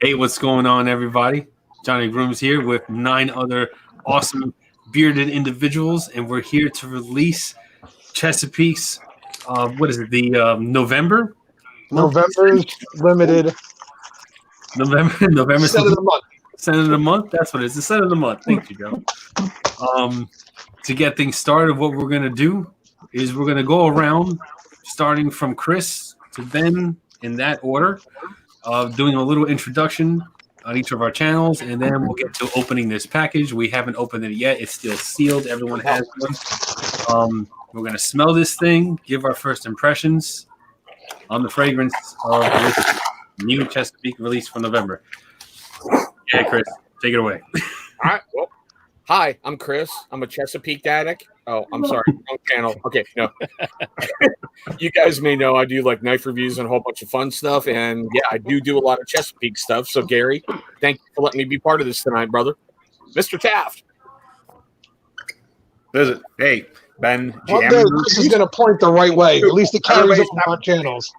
Hey, what's going on, everybody? Johnny Grooms here with 9 other awesome bearded individuals, and we're here to release Chesapeake's, what is it, the November limited. November Set of the month. Set of the month? That's what it is, the set of the month. Thank you, Joe. To get things started, what we're going to do is we're going to go around, starting from Chris to Ben in that order. Doing a little introduction on each of our channels, and then we'll get to opening this package. We haven't opened it yet. It's still sealed. Everyone has one. We're going to smell this thing, give our first impressions on the fragrance of this new Chesapeake release for November. Yeah, Chris, take it away. All right. Well, hi, I'm Chris. I'm a Chesapeake addict. Oh, I'm sorry. Wrong channel. Okay, no. You guys may know I do like knife reviews and a whole bunch of fun stuff. And yeah, I do a lot of Chesapeake stuff. So, Gary, thank you for letting me be part of this tonight, brother. Mr. Taft. Visit. Hey, Ben. This is going to point the right way. At least it carries over on channels.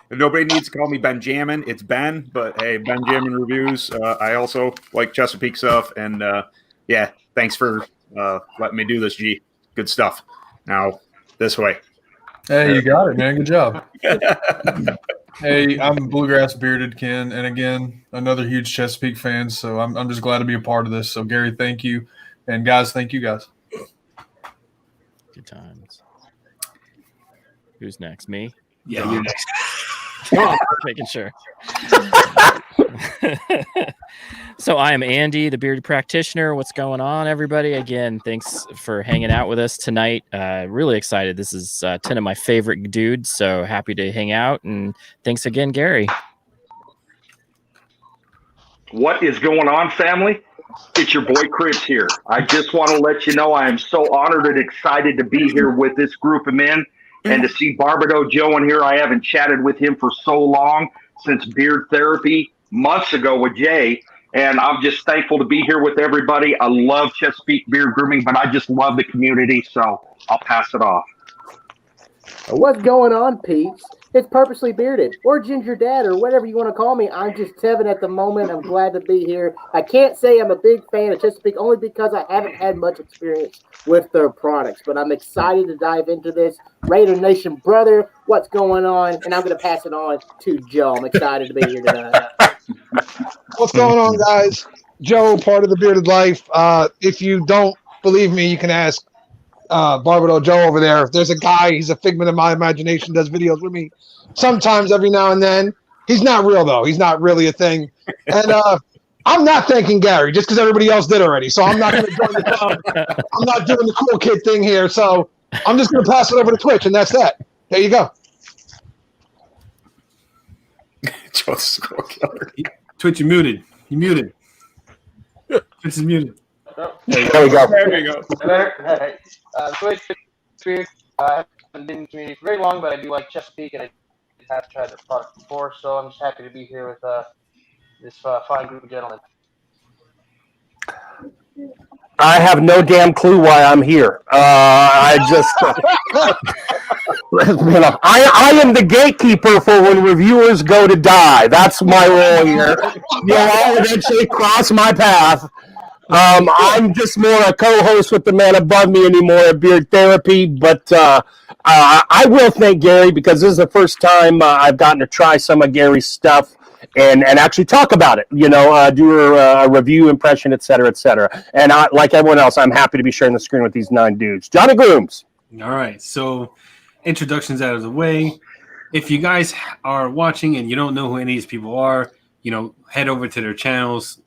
Nobody needs to call me Benjamin. It's Ben, but hey, Benjamin Reviews. I also like Chesapeake stuff. And yeah, thanks for letting me do this, G. Good stuff. Now, this way. Hey, you got it, man. Good job. Hey, I'm Bluegrass Bearded Ken, and again, another huge Chesapeake fan, so I'm just glad to be a part of this. So, Gary, thank you. And, guys, thank you, guys. Good times. Who's next? Me? Yeah, you're next. Making sure. So I am Andy, the bearded practitioner. What's going on, everybody? Again, thanks for hanging out with us tonight. Really excited. This is 10 of my favorite dudes, so happy to hang out. And thanks again, Gary. What is going on, family? It's your boy Chris here. I just want to let you know I am so honored and excited to be here with this group of men and to see Barbado Joe in here. I haven't chatted with him for so long, since beard therapy months ago with Jay. And I'm just thankful to be here with everybody. I love Chesapeake beard grooming, but I just love the community. So I'll pass it off. What's going on, peeps? It's Purposely Bearded, or Ginger Dad, or whatever you want to call me. I'm just Tevin at the moment. I'm glad to be here. I can't say I'm a big fan of Chesapeake, only because I haven't had much experience with their products. But I'm excited to dive into this. Raider Nation brother, what's going on? And I'm going to pass it on to Joe. I'm excited to be here tonight. What's going on, guys? Joe, part of the Bearded Life. If you don't believe me, you can ask Barbado Joe over there. If there's a guy, he's a figment of my imagination, does videos with me sometimes every now and then. He's not real, though. He's not really a thing. And I'm not thanking Gary just because everybody else did already. So I'm not going to join the club. I'm not doing the cool kid thing here. So I'm just going to pass it over to Twitch, and that's that. There you go. Twitch, you muted. You muted. Twitch is muted. There we go. There we go. Hey. Twitch, I haven't been in the community for very long, but I do like Chesapeake, and I have tried their product before, so I'm just happy to be here with this fine group of gentlemen. I have no damn clue why I'm here. I am the gatekeeper for when reviewers go to die. That's my role here. You'll all eventually cross my path. I'm just more a co-host with the man above me anymore at Beard Therapy, but I will thank Gary because this is the first time I've gotten to try some of Gary's stuff and actually talk about it, do a review, impression, et cetera, et cetera. And like everyone else, I'm happy to be sharing the screen with these 9 dudes. Johnny Grooms. All right, so introductions out of the way. If you guys are watching and you don't know who any of these people are, head over to their channels.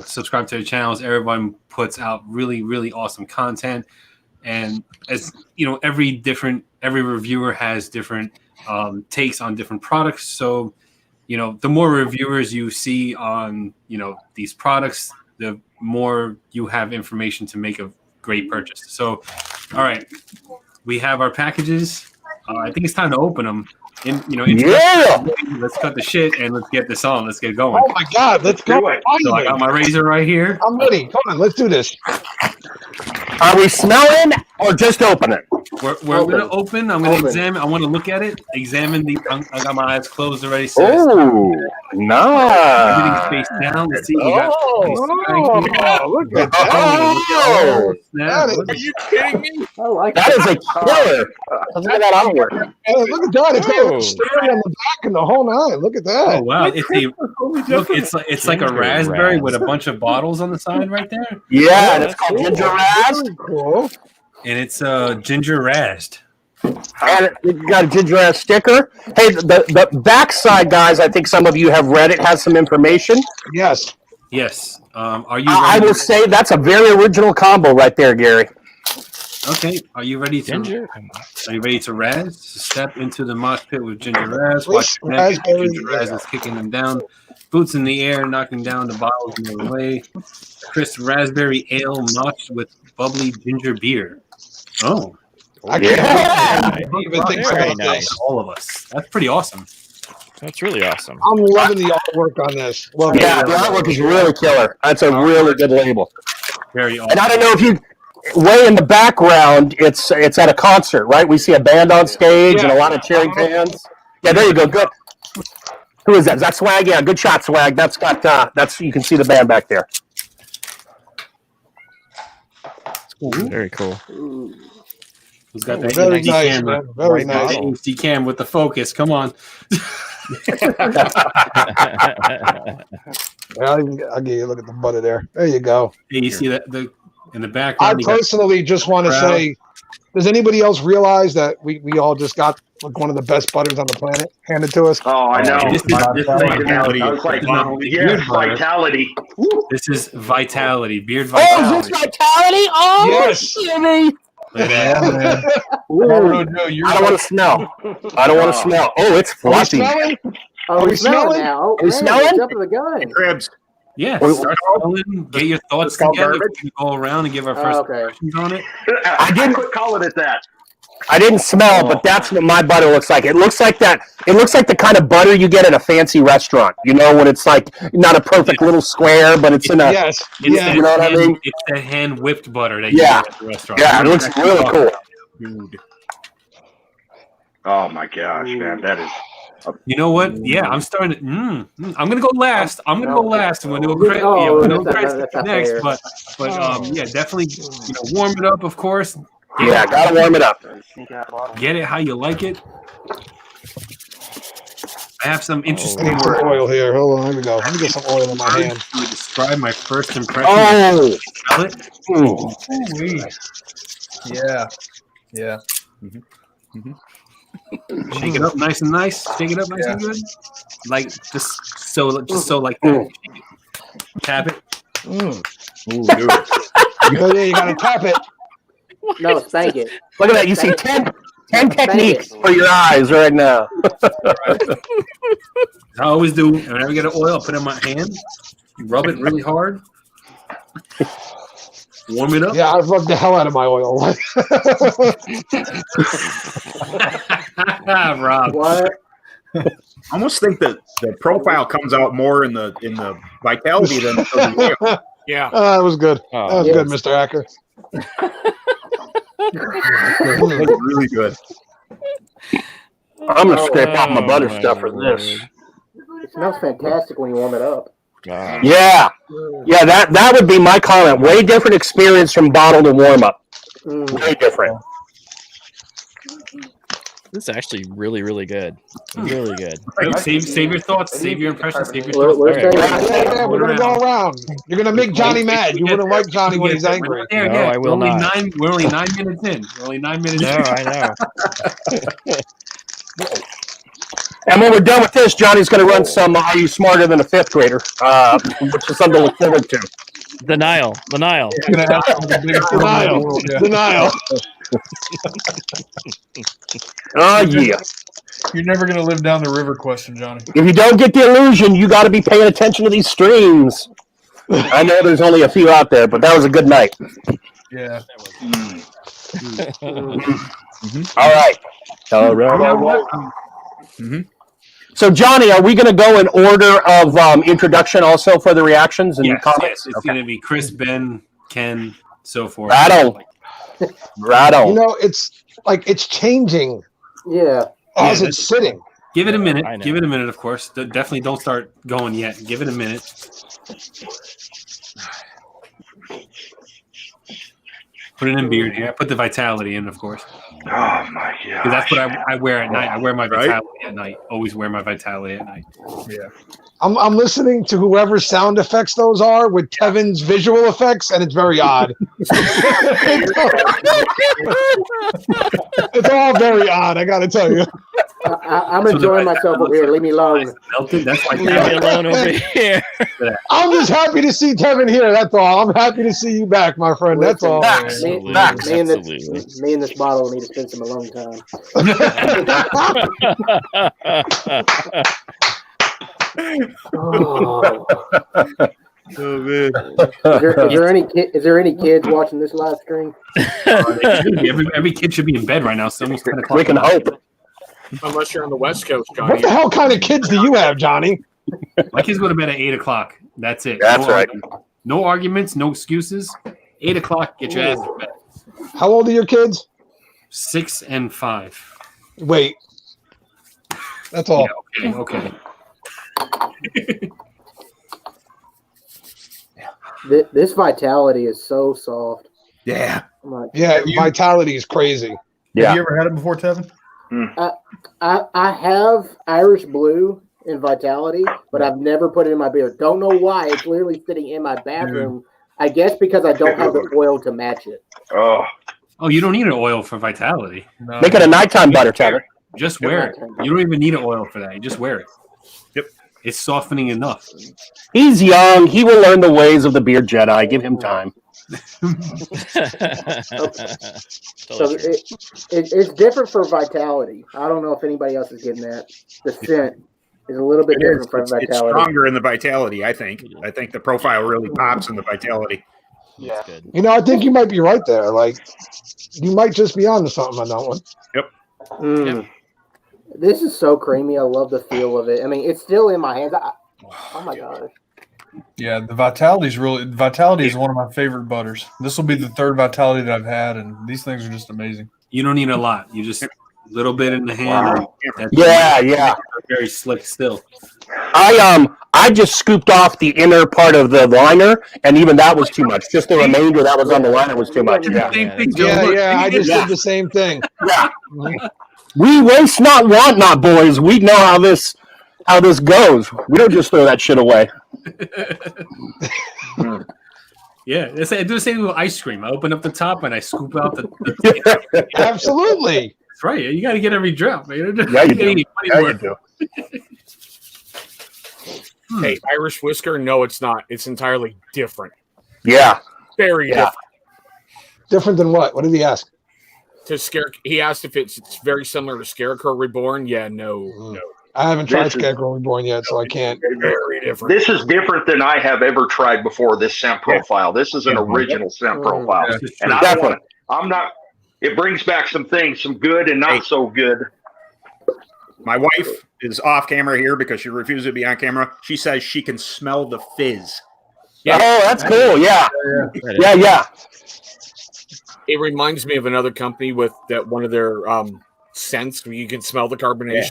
Subscribe to their channels. Everyone puts out really, really awesome content. And as every reviewer has different takes on different products. So, the more reviewers you see on, these products, the more you have information to make a great purchase. So, all right, we have our packages. I think it's time to open them. Yeah. Let's cut the shit and let's get this on. Let's get going. Oh my God, let's go. So I got my razor right here. I'm ready. Come on, let's do this. Are we smelling or just opening? We're gonna open. I'm gonna Open. examine. I want to look at it. Examine the. I got my eyes closed already. So Oh, everything's nice. face down. Let's see. We got. Look at that. Oh, Snap. Are you kidding me? I like that is a killer. Look at that artwork. Look at that. It's got Oh. a story on the back and the whole nine. Look at that. Oh wow! It's a look. It's like a Ginger raspberry Razz. with a bunch of bottles on the side right there, Yeah, and it's called Ginger Razz. Very cool. and it's ginger razzed. And it got a Ginger Razz sticker. Hey, the backside, guys, I think some of you have read it, has some information. Yes. Yes. Are you? I Ready? will say that's a very original combo right there, Gary. Okay. Are you ready to? Ginger. Are you ready to Razz? Step into the mosh pit with Ginger Razz. Please, Watch the neck. raspberry, Ginger Razz is kicking them down. Boots in the air, knocking down the bottles in the way. Crisp raspberry ale notched with bubbly ginger beer. Oh, I can't Yeah. even think Very about nice. this. all of us. That's pretty awesome. That's really awesome. I'm loving the artwork on this. Love it. Yeah, the artwork is really killer. That's a really good label. Very awesome. And I don't know if you, way in the background, it's at a concert, right? We see a band on stage and a lot of cheering fans. Yeah, there you go. Good. Who is that? Is that Swag? Yeah, good shot, Swag. That's you can see the band back there. Very cool. Who's got that Very HD nice, camera? man. Very Right now, nice. HD cam with the focus. Come on. I'll give you a look at the butt of there. There you go. Hey, you see that the in the I background? you got- personally just want to Crowd. say, does anybody else realize that we all just got like one of the best butters on the planet handed to us? Oh, I know. This is vitality. I was like, This is not yes, beard butter. vitality. This is vitality. Beard Oh, is vitality. this Vitality? Oh, Yes. Jimmy. Look at Yeah, that. man. Ooh, Barbaro Joe, you're I don't want to smell. I don't want to smell. Oh, it's Are we fluffy. smelling? Oh, Are we we smell smelling? it now. Oh, Are we man, smelling? Jumping the gun. Cribs. Yeah, Wait, start smelling, get your thoughts It's called together. garbage? We can go around and give our first Okay. impressions on it. I didn't quit calling it that. I didn't smell, but that's what my butter looks like. It looks like that. It looks like the kind of butter you get at a fancy restaurant. You know, when it's like not a perfect little square, but it's in a. Yes. It's Yeah. that You know what I hand, mean? It's that hand whipped butter that you Yeah. get at the restaurant. Yeah, it looks really cool. Dude. Oh my gosh, man, that is. You know what? Yeah, I'm starting to. I'm gonna go last. I'm gonna go last, and we'll do a credit. Oh, Yeah, we'll do a that's credit not next. fair. But yeah, definitely. Warm it up, of course. Yeah, gotta warm it up. Get it how you like it. I have some I interesting need some words oil here. Hold on. Here we go. Let me get some oil in my hand. to describe my first impression. Oh, Smell it. Yeah. Yeah. Shake it up nice and nice. Shake it up nice and good. Like just so like that. Tap it. Yeah, you gotta tap it. No, spank it. look at that. You see 10 techniques for your eyes right now. I always do. Whenever I get an oil, I put it in my hand, rub it really hard, warm it up. Yeah, I've rubbed the hell out of my oil. Rob. What? I almost think that the profile comes out more in the vitality than it does in the oil. Yeah. That was good. Oh, That was yes. good, Mr. Acker. It's really good. I'm gonna scrape off my butter my stuff for this. It smells fantastic when you warm it up. God. Yeah, that would be my comment. Way different experience from bottle to warm up. Way different. This is actually really, really good. Really good. Save your thoughts. Save your impressions. Save your We're thoughts. Alright. Yeah, we're gonna go around. You're gonna make Johnny mad. You wouldn't like Johnny when he's angry. There, No, yeah. I will we're only not. We're only 9 minutes in. We're only 9 minutes No, in. I know. And when we're done with this, Johnny's going to run some Are You Smarter Than a Fifth Grader, which is something to look forward to. The Nile. Gonna have some of the biggest Denial. in the world, yeah. Denial. Oh, yeah. You're never gonna live down the river question, Johnny. If you don't get the illusion, you got to be paying attention to these streams. I know there's only a few out there, but that was a good night. Yeah. All right. All right. So, Johnny, are we going to go in order of introduction also for the reactions and Yes, comments? yes. It's going to be Chris, Ben, Ken, so forth. Battle. Right on. You know, it's like it's changing Yeah. as it's sitting. Give it a minute. I know. Give it a minute, of course. Definitely don't start going yet. Give it a minute. Put it in beard. Yeah, put the vitality in, of course. Oh my god! Because that's what I wear at night. I wear my vitality at night. Always wear my vitality at night. Yeah. I'm listening to whoever sound effects those are with Kevin's visual effects, and it's very odd. It's all very odd, I gotta tell you. I'm enjoying myself over here. Leave me alone. Melted. That's why. Leave me alone over here. I'm just happy to see Kevin here. That's all. I'm happy to see you back, my friend. That's all. Facts. Me, Facts. me, and this bottle need to spend some alone time. Oh. Oh man. Is there any kids watching this live stream? Every kid should be in bed right now. It's almost 10 o'clock. We can hope. Unless you're on the West Coast, What Johnny. the hell kind of kids do you have, Johnny? My kids go to bed at 8 o'clock. That's it. That's right. No arguments, no excuses. 8 o'clock, get your ass to bed. How old are your kids? 6 and 5. Wait. That's all. Yeah, okay. This vitality is so soft. Yeah. I'm like, Yeah, vitality is crazy. Have you ever had it before, Tevin? I have Irish Blue in Vitality, but I've never put it in my beer. Don't know why. It's literally sitting in my bathroom. I guess because I don't have the oil to match it. Oh, You don't need an oil for vitality. No. Make it a nighttime butter, Tevin. Just wear it. You don't even need an oil for that. You just wear it. Yep. It's softening enough. He's young. He will learn the ways of the beard Jedi. Give him time. So it's different for Vitality. I don't know if anybody else is getting that. The scent is a little bit different for It's Vitality. stronger in the vitality, I think. I think the profile really pops in the vitality. Yeah. Good. You know, I think you might be right there. Like, you might just be onto something on that one. Mm. This is so creamy. I love the feel of it. I mean, it's still in my hands. Oh my gosh. Yeah, the Vitality is one of my favorite butters. This will be the third Vitality that I've had, and these things are just amazing. You don't need a lot. You just a little bit in the hand. That's Yeah. very slick still. I just scooped off the inner part of the liner, and even that was too much. Just the remainder that was on the liner was too much. Yeah. Same thing, Joe. Look, Yeah, I just did the same thing. Yeah. We waste not, want not, boys. We know how this goes. We don't just throw that shit away. Yeah, I do the same with ice cream. I open up the top and I scoop out the Absolutely. That's right. You got to get every drop, man. Yeah, you do. Yeah, you do. Hey, Irish whisker? No, it's not. It's entirely different. Yeah. Very different. Different than what? What did he ask? He asked if it's very similar to Scarecrow Reborn. Yeah, no. I haven't tried Scarecrow Reborn yet, so I can't. Very different. this is different than I have ever tried before. This scent profile. This is an original scent profile, and I don't want. I'm not. It brings back some things, some good and not so good. My wife is off camera here because she refuses to be on camera. She says she can smell the fizz. Yeah. Oh, that's cool. Yeah. It reminds me of another company with that one of their scents where you can smell the carbonation.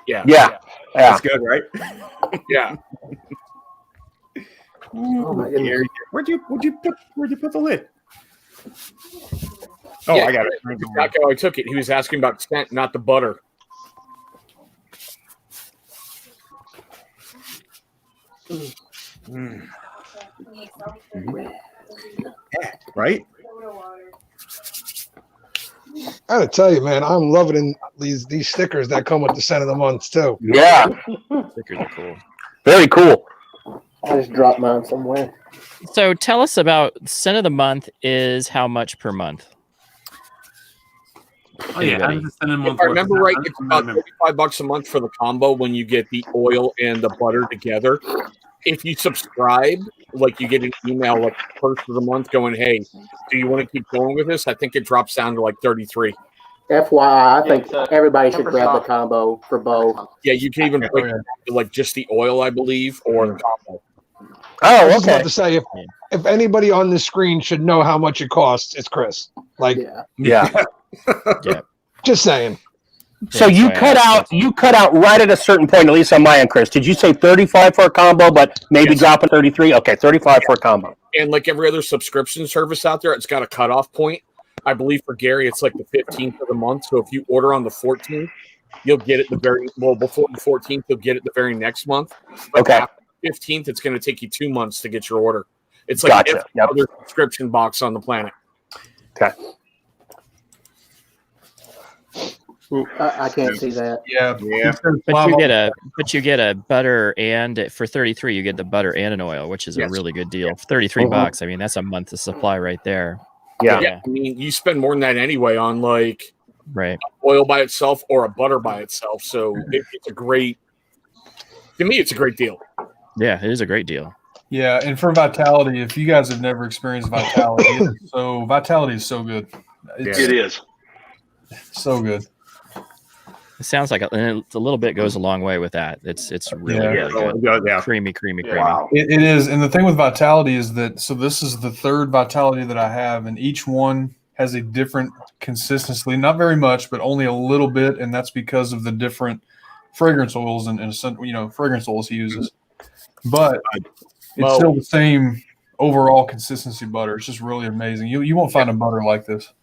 Yeah. That's good, right? Yeah. Oh my goodness. Where'd you put the lid? Oh, Yeah, I got it. That's how I took it. He was asking about scent, not the butter. Yeah, right? I gotta tell you, man, I'm loving these stickers that come with the scent of the month too. Yeah. Stickers are cool. Very cool. I just dropped mine somewhere. So tell us about scent of the month is how much per month? Oh yeah, Anybody? If I remember right, it's about $35 a month for the combo when you get the oil and the butter together. If you subscribe, like you get an email like first of the month going, "Hey, do you want to keep going with this?" I think it drops down to like 33. FYI, I think everybody should grab the combo for both. Yeah, you can even break it down to like just the oil, I believe, or the combo. I Oh, was about okay. to say if anybody on this screen should know how much it costs, it's Chris. Like, Yeah. Yeah. just saying. So you cut out right at a certain point, at least on my end, Chris. Did you say 35 for a combo, but maybe drop it 33? Okay, 35 for a combo. And like every other subscription service out there, it's got a cutoff point. I believe for Gary, it's like the 15th of the month. So if you order on the 14th, you'll get it before the 14th, you'll get it the very next month. But after the 15th, it's going to take you 2 months to get your order. It's like every other subscription box on the planet. Okay. I can't see that. Yeah. But you get a butter, and for 33 you get the butter and an oil, which is a really good deal. For 33 bucks, I mean, that's a month of supply right there. Yeah. I mean, you spend more than that anyway on like oil by itself or a butter by itself. So it's a great, to me, it's a great deal. Yeah, it is a great deal. Yeah, and for Vitality, if you guys have never experienced Vitality, Vitality is so good. It is so good. It sounds like a little bit goes a long way with that. It's really good. Creamy. Wow. It is, and the thing with Vitality is that this is the third Vitality that I have, and each one has a different consistency. Not very much, but only a little bit, and that's because of the different fragrance oils and fragrance oils he uses. But it's still the same overall consistency butter. It's just really amazing. You won't find a butter like this.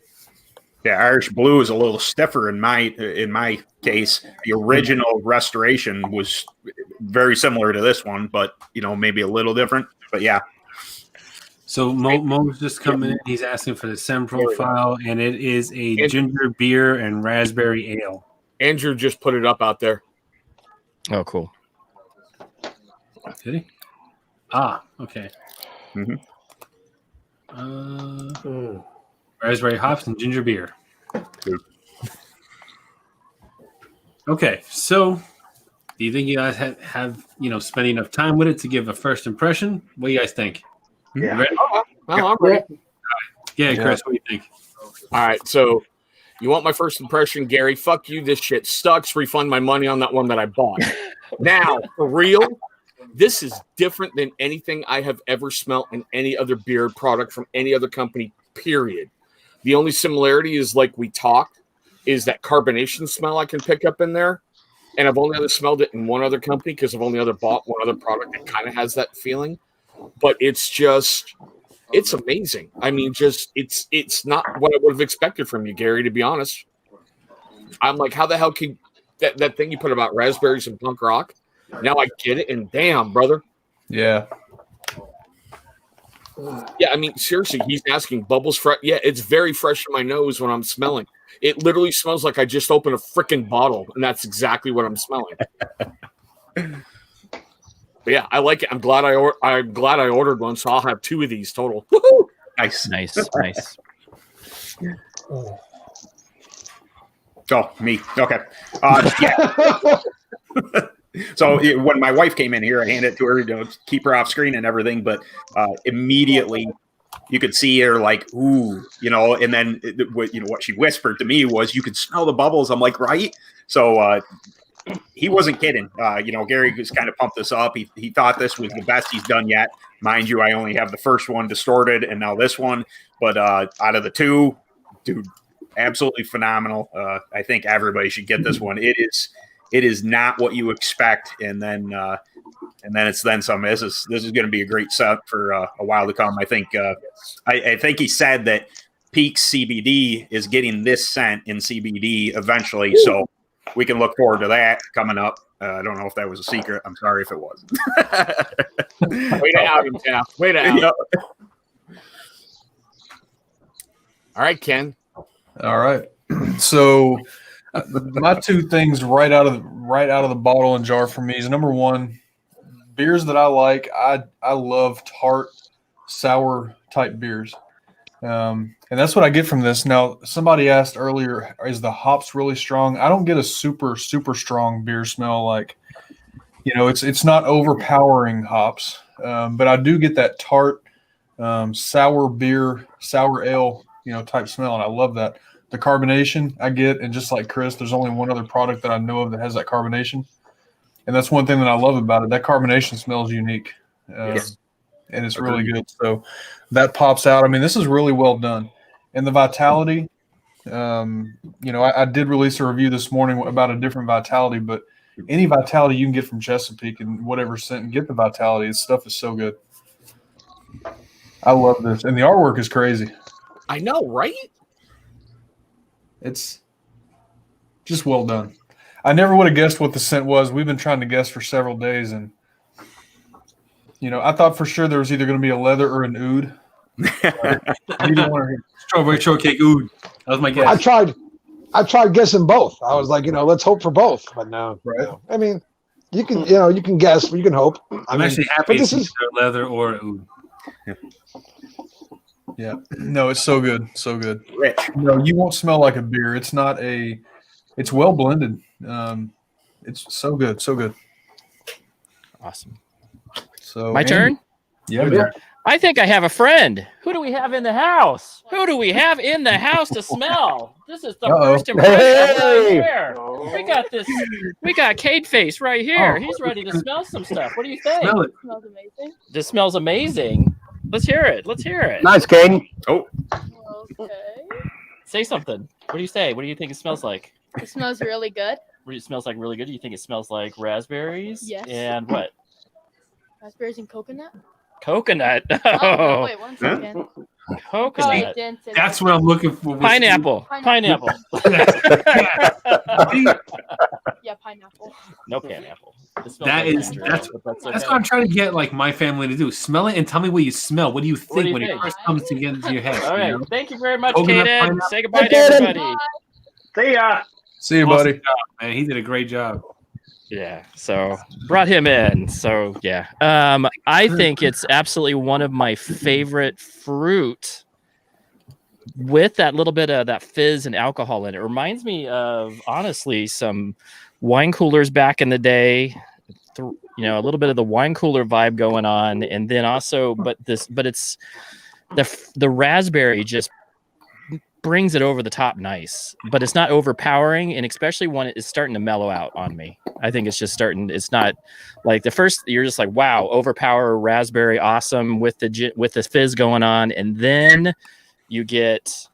Yeah, Irish Blue is a little stiffer in my case. The original restoration was very similar to this one, but maybe a little different. But yeah. So Mo's just coming in. He's asking for the SEM profile, and it is a ginger beer and raspberry ale. Andrew just put it up out there. Oh, cool. Did he? Ah, okay. Raspberry hops and ginger beer. Okay, so do you think you guys have spent enough time with it to give a first impression? What do you guys think? Yeah. You ready? I'm ready. Yeah, Chris, what do you think? All right, so you want my first impression, Gary? Fuck you, this shit sucks. Refund my money on that one that I bought. Now, for real, this is different than anything I have ever smelled in any other beer product from any other company, period. The only similarity is, like we talked, is that carbonation smell I can pick up in there. And I've only ever smelled it in one other company because I've only bought one other product that kind of has that feeling. But it's amazing. I mean, it's not what I would have expected from you, Gary, to be honest. I'm like, how the hell can that thing you put about raspberries and punk rock? Now I get it, and damn, brother. Yeah. Yeah, I mean, seriously, he's asking bubbles fresh. Yeah, it's very fresh in my nose when I'm smelling. It literally smells like I just opened a freaking bottle, and that's exactly what I'm smelling. But yeah, I like it. I'm glad I ordered one, so I'll have 2 of these total. Woo-hoo! Nice. Oh, me. Okay. Yeah. So when my wife came in here, I handed it to her to keep her off screen and everything, but immediately you could see her like, ooh, and then what she whispered to me was, you could smell the bubbles. I'm like, right. So he wasn't kidding. Gary was kind of pumped this up. He thought this was the best he's done yet. Mind you, I only have the first one distorted and now this one, but out of the 2, dude, absolutely phenomenal. I think everybody should get this one. It is not what you expect, and then it's then some. This is going to be a great set for a while to come. I think. I think he said that Peak's CBD is getting this scent in CBD eventually, so we can look forward to that coming up. I don't know if that was a secret. I'm sorry if it wasn't. Way to out him, Taff. Way to out. All right, Ken. All right. So my 2 things right out of the bottle and jar for me is, number 1, beers that I like. I love tart, sour type beers, and that's what I get from this. Now, somebody asked earlier, is the hops really strong? I don't get a super strong beer smell. Like, it's not overpowering hops, but I do get that tart, sour beer, sour ale, type smell, and I love that. The carbonation I get, and just like Chris, there's only one other product that I know of that has that carbonation, and that's one thing that I love about it. That carbonation smells unique, and it's really good. So that pops out. I mean, this is really well done. And the vitality, I did release a review this morning about a different vitality, but any vitality you can get from Chesapeake and whatever scent and get the vitality, this stuff is so good. I love this. And the artwork is crazy. I know, right? It's just well done. I never would have guessed what the scent was. We've been trying to guess for several days, and I thought for sure there was either going to be a leather or an oud. Strawberry shortcake oud. That was my guess. I tried guessing both. I was like, let's hope for both, but no. Right. No. I mean, you can guess, but you can hope. I'm actually happy this is leather or oud. Yeah. No, it's so good. So good. No, you won't smell like a beer. It's not it's well blended. It's so good. So good. Awesome. So my turn? Yeah. I think I have a friend. Who do we have in the house? Who do we have in the house to smell? This is the first impression right here. We got this. We got Cade Face right here. He's ready to smell some stuff. What do you think? Smell it. Smells amazing. This smells amazing. Let's hear it. Nice, Caden. Oh, Okay. Say something. What do you say? What do you think it smells like? It smells really good. It smells like really good. Do you think it smells like raspberries? Yes. And what? Raspberries and coconut. Coconut. Oh, no, wait, 1 second. Coconut. Sorry, didn't say That's that. what I'm looking for. Pineapple. Pineapple. Yeah, pineapple. No pineapple. That's what I'm trying to get like my family to do. Smell it and tell me what you smell. What do you think do you when think? it first comes to get into your head? All right. Thank you very much, Coconut, Kaden. pineapple. Say goodbye to everybody. See ya. See you, Awesome buddy. job, man. He did a great job. Yeah. So brought him in. So yeah. I think it's absolutely one of my favorite fruit with that little bit of that fizz and alcohol in it. It reminds me of honestly some wine coolers back in the day. A little bit of the wine cooler vibe going on, and then also, but it's the raspberry just brings it over the top nice, but it's not overpowering, and especially when it's starting to mellow out on me. I think it's not like the first, you're just like, wow, overpower raspberry, awesome with the fizz going on, and then you get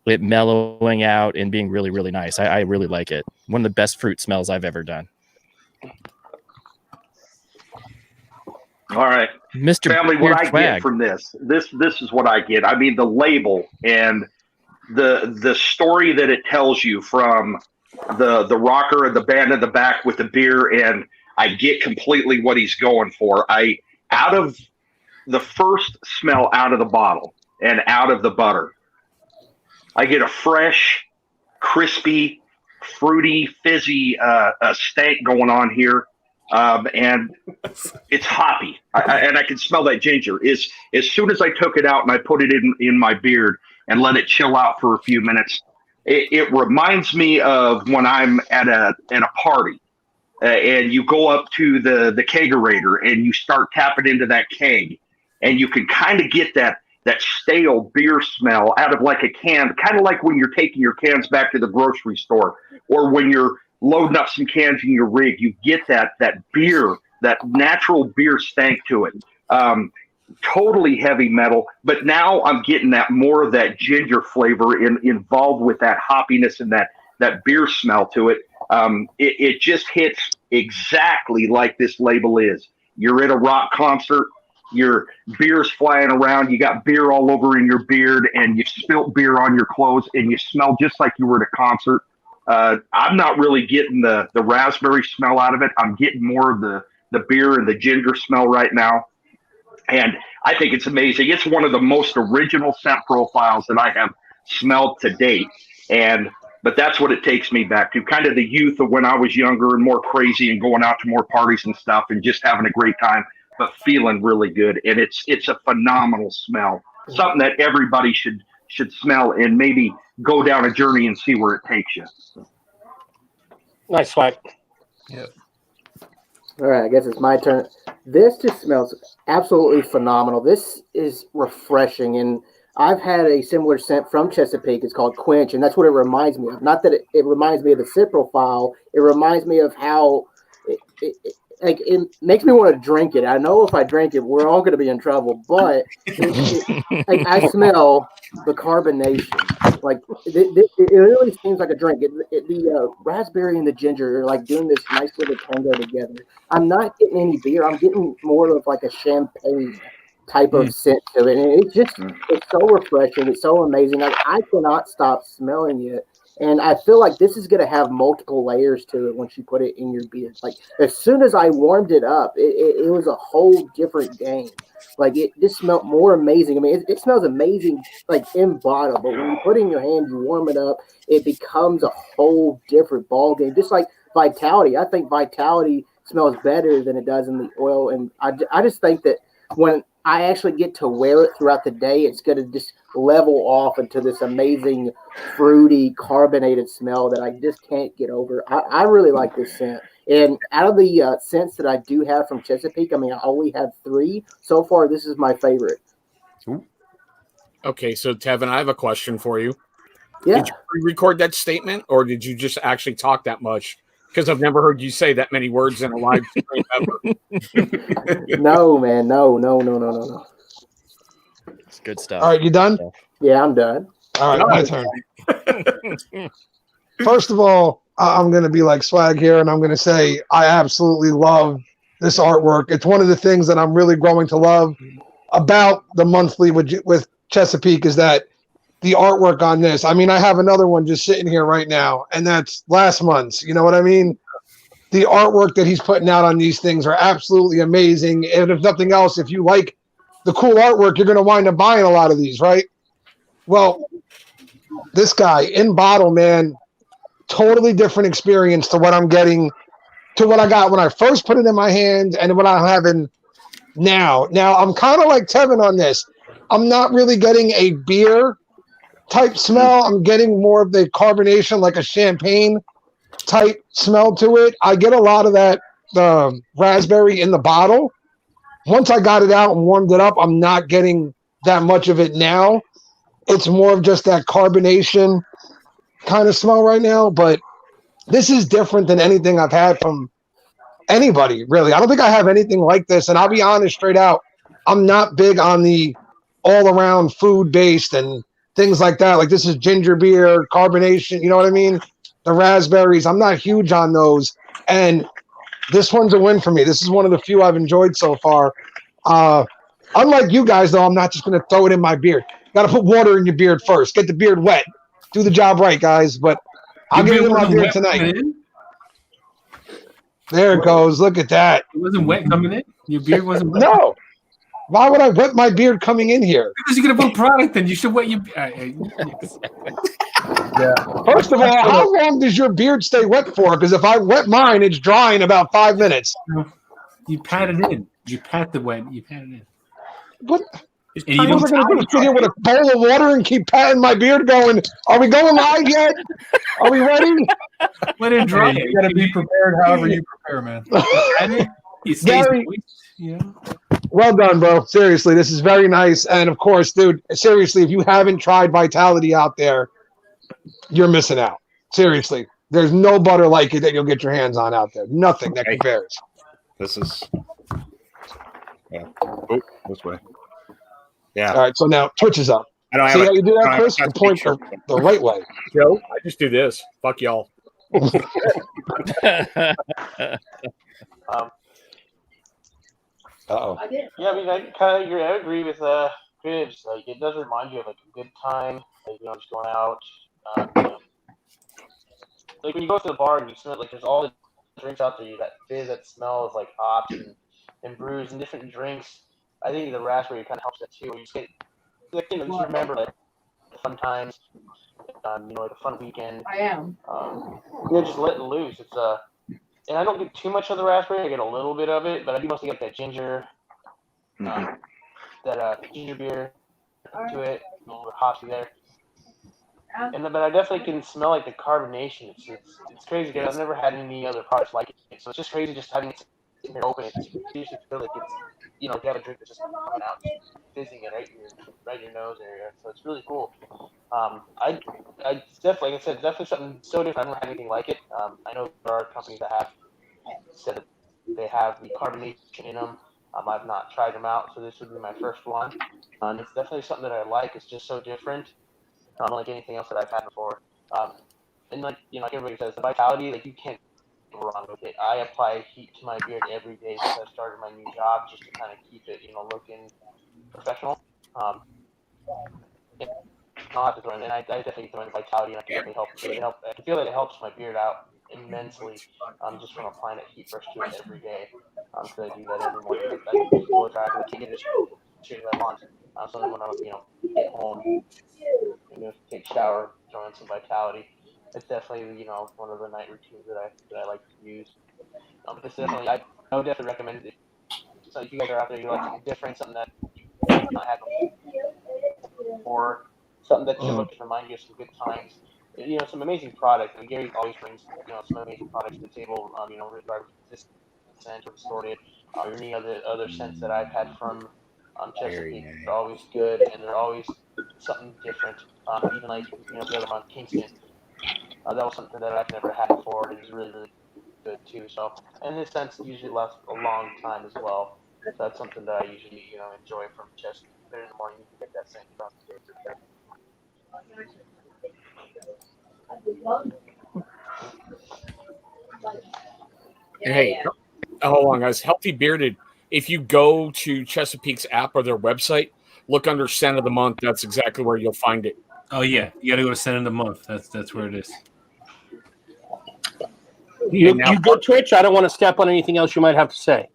it mellowing out and being really, really nice. I really like it. One of the best fruit smells I've ever done. All right, Mr. family, Beard what I Swag. get from this is what I get. I mean, the label and the story that it tells you from the rocker and the band in the back with the beer, and I get completely what he's going for. Out of the first smell out of the bottle and out of the butter, I get a fresh, crispy, fruity, fizzy stank going on here. And it's hoppy, and I can smell that ginger. As soon as I took it out and I put it in my beard and let it chill out for a few minutes, it reminds me of when I'm at a party, and you go up to the kegerator and you start tapping into that keg, and you can kind of get that stale beer smell out of like a can, kind of like when you're taking your cans back to the grocery store, or when you're loading up some cans in your rig, you get that beer, that natural beer stank to it. Totally heavy metal, but now I'm getting that more of that ginger flavor involved with that hoppiness and that beer smell to it. It just hits exactly like this label is. You're at a rock concert, your beer's flying around, you got beer all over in your beard, and you spilt beer on your clothes, and you smell just like you were at a concert. I'm not really getting the raspberry smell out of it. I'm getting more of the beer and the ginger smell right now. And I think it's amazing. It's one of the most original scent profiles that I have smelled to date. But that's what it takes me back to, kind of the youth of when I was younger and more crazy and going out to more parties and stuff and just having a great time, but feeling really good. And it's a phenomenal smell, something that everybody should smell and maybe go down a journey and see where it takes you. Nice, Swag. Yep. All right, I guess it's my turn. This just smells absolutely phenomenal. This is refreshing, and I've had a similar scent from Chesapeake. It's called Quench, and that's what it reminds me of. Not that it reminds me of the scent profile. It reminds me of how like it makes me want to drink it. I know if I drink it, we're all going to be in trouble. But like I smell the carbonation. Like it really seems like a drink. The raspberry and the ginger are like doing this nice little tango together. I'm not getting any beer. I'm getting more of like a champagne type of scent to it, and it's so refreshing. It's so amazing. Like I cannot stop smelling it. And I feel like this is going to have multiple layers to it once you put it in your beard. Like as soon as I warmed it up, it was a whole different game. Like it just smelled more amazing. I mean, it smells amazing, like in bottle. But when you put it in your hand, you warm it up, it becomes a whole different ball game. Just like Vitality, I think Vitality smells better than it does in the oil. And I just think that when I actually get to wear it throughout the day, it's going to just level off into this amazing, fruity, carbonated smell that I just can't get over. I really like this scent. And out of the scents that I do have from Chesapeake, I mean, I only have 3 so far. This is my favorite. Okay, so Tevin, I have a question for you. Yeah. Did you re-record that statement, or did you just actually talk that much? Because I've never heard you say that many words in a live stream ever. No, man. No. It's good stuff. All right, you done? Yeah, I'm done. All right, my turn. First of all, I'm going to be like Swag here, and I'm going to say I absolutely love this artwork. It's one of the things that I'm really growing to love about the monthly with Chesapeake is that the artwork on this. I mean, I have another one just sitting here right now, and that's last month's. You know what I mean? The artwork that he's putting out on these things are absolutely amazing. And if nothing else, if you like the cool artwork, you're going to wind up buying a lot of these, right? Well, this guy in bottle, man, totally different experience to what I'm getting, to what I got when I first put it in my hand and what I'm having now. Now, I'm kind of like Tevin on this. I'm not really getting a beer type smell. I'm getting more of the carbonation, like a champagne type smell to it. I get a lot of that raspberry in the bottle. Once I got it out and warmed it up, I'm not getting that much of it now. It's more of just that carbonation kind of smell right now, but this is different than anything I've had from anybody, really. I don't think I have anything like this, and I'll be honest straight out, I'm not big on the all-around food-based and things like that. Like this is ginger beer, carbonation, you know what I mean? The raspberries, I'm not huge on those, and this one's a win for me. This is one of the few I've enjoyed so far. Unlike you guys, though, I'm not just going to throw it in my beard. Got to put water in your beard first. Get the beard wet. Do the job right, guys. But I'll get it in my beard tonight. There it goes. Look at that. It wasn't wet coming in? Your beard wasn't wet? No. Why would I wet my beard coming in here? Because you're going to put product in. You should wet your Yeah. First of all, how long does your beard stay wet for? Because if I wet mine, it's dry in about 5 minutes. You pat it in. You pat the wet. You pat it in. What? And you I was don't going to sit here with a bowl of water and keep patting my beard going, are we going live yet? Are we ready? Let it dry. Hey, you got to be prepared however you prepare, man. You stays Gary, moist, you know? well done, bro. Seriously, this is very nice. And of course, dude, seriously, if you haven't tried Vitality out there, you're missing out. Seriously. There's no butter like it that you'll get your hands on out there. Nothing that compares. This is this way. Yeah. All right, so now Twitch is up. I don't See have how you do that, I don't Chris? have You a point picture. the right way. Joe, I just do this. Fuck y'all. Uh-oh. Yeah, I mean, I agree with Chris. Like, it does remind you of like a good time, like just going out. Like when you go to the bar and you smell like there's all the drinks out there. You got fizz that smells like hops and brews and different drinks. I think the raspberry kind of helps that too. You just get like just remember like the fun times, like a fun weekend. I am. Just letting loose. It's and I don't get too much of the raspberry. I get a little bit of it, but I do mostly get that ginger, that ginger beer to it, a little bit hoppy there. But I definitely can smell like the carbonation. It's crazy because I've never had any other products like it. So it's just crazy just having it in here open. It usually feel like it's you have a drink that's just coming out, fizzing it right in your nose area. So it's really cool. I definitely, like I said, definitely something so different. I've never had anything like it. I know there are companies that have said that They have the carbonation in them. I've not tried them out, so this would be my first one. And it's definitely something that I like. It's just so different, unlike anything else that I've had before. And like like everybody says, the vitality, like you can't go wrong with it. I apply heat to my beard every day since I started my new job, just to kind of keep it, looking professional. I'll have to throw in, and I definitely throw in vitality, and I can definitely help. I can feel that it helps my beard out immensely, just from applying that heat brush to it every day. Because I do that every morning. I can just blow dry, I can't get as straight as I want. So then when I get home, take a shower, throw in some vitality. It's definitely one of the night routines that I like to use. It's definitely I would definitely recommend it. So if you guys are out there, you like something different, something that you've not had before, something that just remind you of some good times. Some amazing products. And Gary always brings some amazing products to the table. Regardless of this scent or distorted, or any other scents that I've had from Chesapeake. They're always good, and they're always something different. Even like the other one, Kingston. That was something that I've never had before. It was really, really good too. So, and this scent usually lasts a long time as well. So that's something that I usually enjoy from Chesapeake. In the morning, you can get that scent from. Hey, hold on, guys. Healthy Bearded. If you go to Chesapeake's app or their website, look under Scent of the Month. That's exactly where you'll find it. Oh yeah, you got to go to Scent of the Month. That's where it is. You good, Twitch? I don't want to step on anything else you might have to say.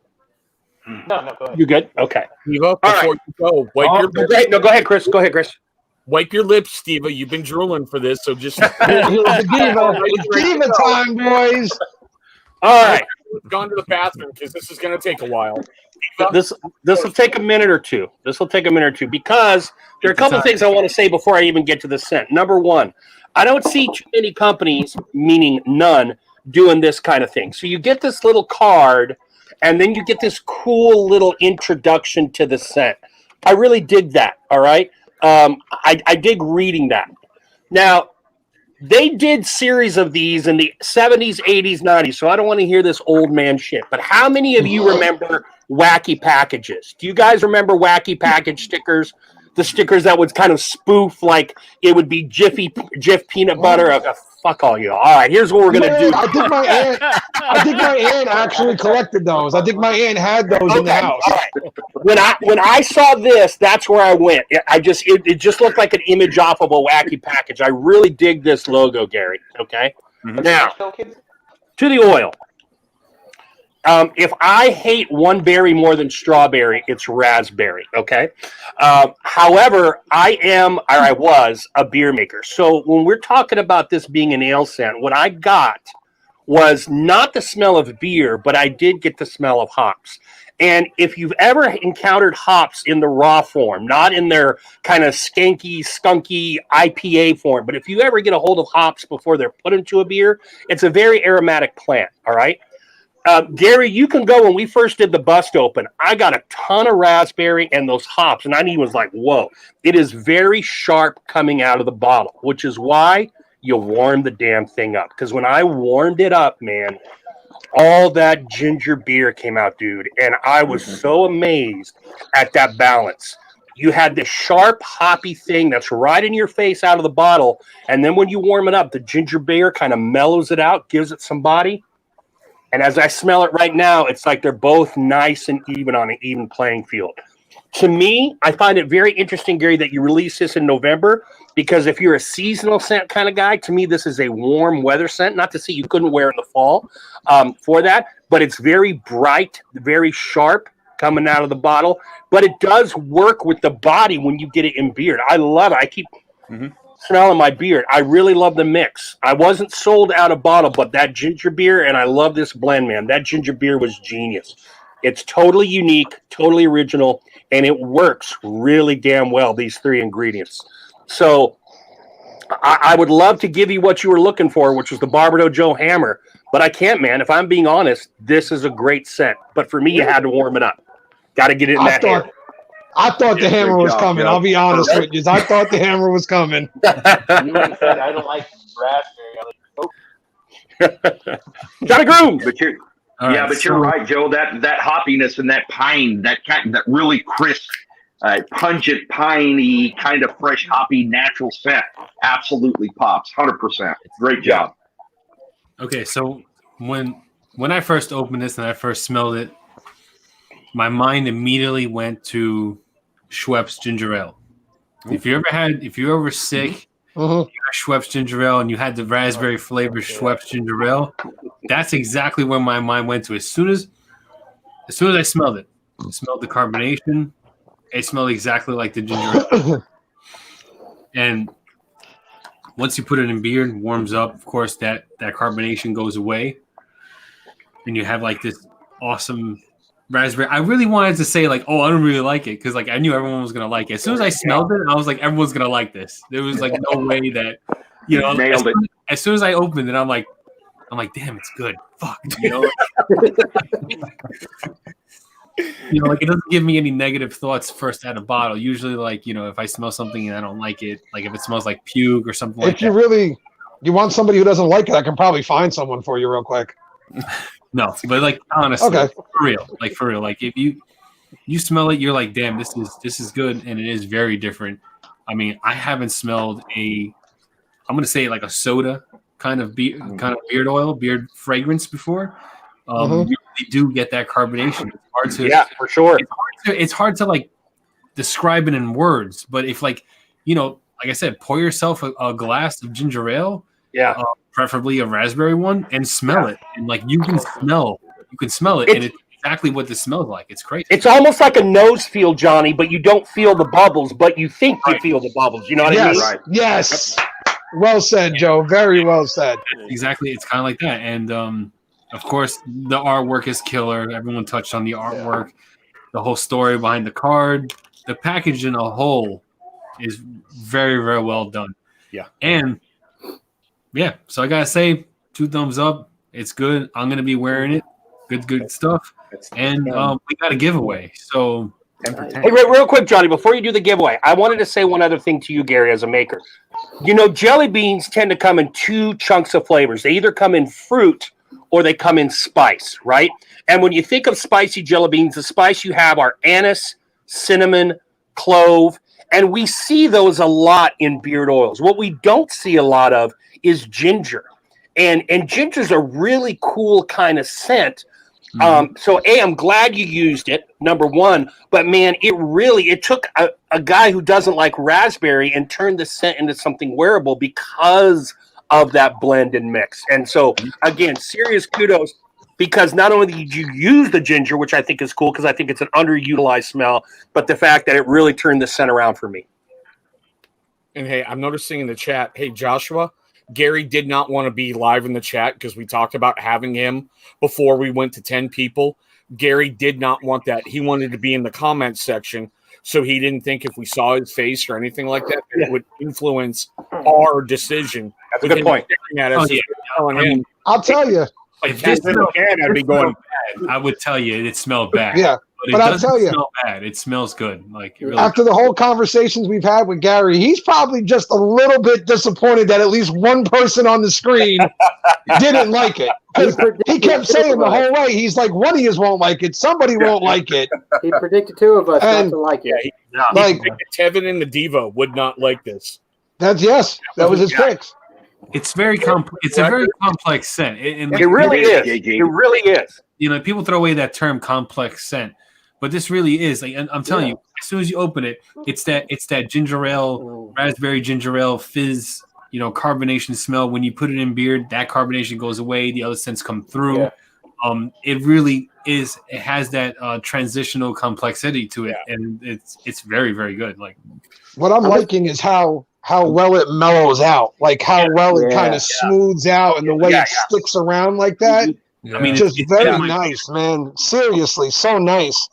No, go ahead. You good? Okay. Steve-O, before you go, wipe your lips. Go ahead, Chris. Go ahead, Chris. Wipe your lips, Steve-O. You've been drooling for this, so just It's diva time, boys. All right. Gone to the bathroom because this is going to take a while. This will take a minute or two. Because there are a couple of things I want to say before I even get to the scent. Number one, I don't see too many companies, meaning none, doing this kind of thing. So you get this little card, and then you get this cool little introduction to the scent. I really dig that. All right. I dig reading that. Now, they did series of these in the 70s, 80s, 90s, so I don't want to hear this old man shit. But how many of you remember wacky packages? Do you guys remember wacky package stickers? The stickers that would kind of spoof, like it would be Jif peanut butter. Fuck all you. All right, here's what we're going to do. I think my aunt actually collected those. I think my aunt had those in the house. Right. When I saw this, that's where I went. It just looked like an image off of a wacky package. I really dig this logo, Gary. Okay. Mm-hmm. Now, to the oil. If I hate one berry more than strawberry, it's raspberry. Okay. However, I was a beer maker. So when we're talking about this being an ale scent, what I got was not the smell of beer, but I did get the smell of hops. And if you've ever encountered hops in the raw form, not in their kind of skanky, skunky IPA form, but if you ever get a hold of hops before they're put into a beer, it's a very aromatic plant. All right. Gary, you can go. When we first did the bust open, I got a ton of raspberry and those hops, and I was like, whoa, it is very sharp coming out of the bottle, which is why you warm the damn thing up. Because when I warmed it up, man, all that ginger beer came out, dude, and I was so amazed at that balance. You had this sharp, hoppy thing that's right in your face out of the bottle, and then when you warm it up, the ginger beer kind of mellows it out, gives it some body. And as I smell it right now, it's like they're both nice and even on an even playing field. To me, I find it very interesting, Gary, that you release this in November, because if you're a seasonal scent kind of guy, to me, this is a warm weather scent. Not to say you couldn't wear it in the fall for that, but it's very bright, very sharp coming out of the bottle. But it does work with the body when you get it in beard. I love it. I keep smelling my beard. I really love the mix. I wasn't sold out of bottle, but that ginger beer, and I love this blend, man. That ginger beer was genius. It's totally unique, totally original, and it works really damn well, these three ingredients. So I would love to give you what you were looking for, which was the Barbados Joe Hammer, but I can't, man. If I'm being honest, this is a great scent. But for me, you had to warm it up. Got to get it in that hair. I thought the hammer was coming. I'll be honest with you. I thought the hammer was coming. You said I don't like raspberry. I like Gotta groom. All right, but you're right, Joe. That hoppiness and that pine, that really crisp, pungent, piney kind of fresh, hoppy, natural scent, absolutely pops. 100%. Great job. Okay, so when I first opened this and I first smelled it, my mind immediately went to Schweppes ginger ale. If you were ever sick, you got Schweppes ginger ale and you had the raspberry flavored Schweppes ginger ale, that's exactly where my mind went to. As soon as I smelled it, I smelled the carbonation. It smelled exactly like the ginger ale. And once you put it in beer and warms up, of course, that carbonation goes away. And you have like this awesome raspberry. I really wanted to say like, oh, I don't really like it because like I knew everyone was gonna like it. As soon as I smelled it, I was like, everyone's gonna like this. There was like no way that Nailed it. As soon as I opened it, I'm like, damn, it's good. Fuck, like it doesn't give me any negative thoughts first out of bottle. Usually, like if I smell something and I don't like it, like if it smells like puke or something like that. If you want somebody who doesn't like it, I can probably find someone for you real quick. No, but like honestly, okay. for real, like if you smell it, you're like, damn, this is good, and it is very different. I mean, I haven't smelled I'm gonna say like a soda kind of beard fragrance before. You really do get that carbonation. It's hard to for sure. It's hard to like describe it in words, but if like like I said, pour yourself a glass of ginger ale. Yeah. Preferably a raspberry one, and smell it, and like you can smell it, and it's exactly what this smells like. It's crazy. It's almost like a nose feel, Johnny, but you don't feel the bubbles, but you think you feel the bubbles. You know what I mean? Right. Yes. Well said, Joe. Very well said. Exactly. It's kind of like that, and of course the artwork is killer. Everyone touched on the artwork, the whole story behind the card, the package in a whole is very, very well done. Yeah, and. Yeah, so I gotta say, 2 thumbs up. It's good. I'm gonna be wearing it. Good stuff. And we got a giveaway. So, 10 for 10. Hey, real quick, Johnny, before you do the giveaway, I wanted to say one other thing to you, Gary, as a maker. Jelly beans tend to come in 2 chunks of flavors. They either come in fruit or they come in spice, right? And when you think of spicy jelly beans, the spice you have are anise, cinnamon, clove, and we see those a lot in beard oils. What we don't see a lot of is ginger, and ginger's a really cool kind of scent. So I'm glad you used it, number one, but man, it took a guy who doesn't like raspberry and turned the scent into something wearable because of that blend and mix. And so again, serious kudos, because not only did you use the ginger, which I think is cool because I think it's an underutilized smell, but the fact that it really turned the scent around for me. And hey, I'm noticing in the chat, hey, Joshua, Gary did not want to be live in the chat because we talked about having him before we went to 10 people. Gary did not want that. He wanted to be in the comments section, so he didn't think if we saw his face or anything like that, it would influence our decision. That's a good point. I'll tell you. If this smelled bad, I'd be going bad. I would tell you it smelled bad. Yeah. But I'll tell you, smell bad. It smells good. Like it really after the whole conversations we've had with Gary, he's probably just a little bit disappointed that at least one person on the screen didn't like it. He kept saying the whole way, he's like, one of you won't like it. Somebody won't like it. He predicted 2 of us not to like it. He predicted Tevin and the Diva would not like this. That was his picks. It's very complex. It's a very complex scent. It really is. It really is. People throw away that term complex scent. But this really is like I'm telling you, as soon as you open it, it's that ginger ale, raspberry ginger ale fizz, carbonation smell. When you put it in beer, that carbonation goes away. The other scents come through. Yeah. It really is. It has that transitional complexity to it, and it's very, very good. Like what I'm liking is how well it mellows out, like how well it kind of smooths out, and the way it sticks around like that. Yeah. I mean, just very nice, man. Seriously, so nice.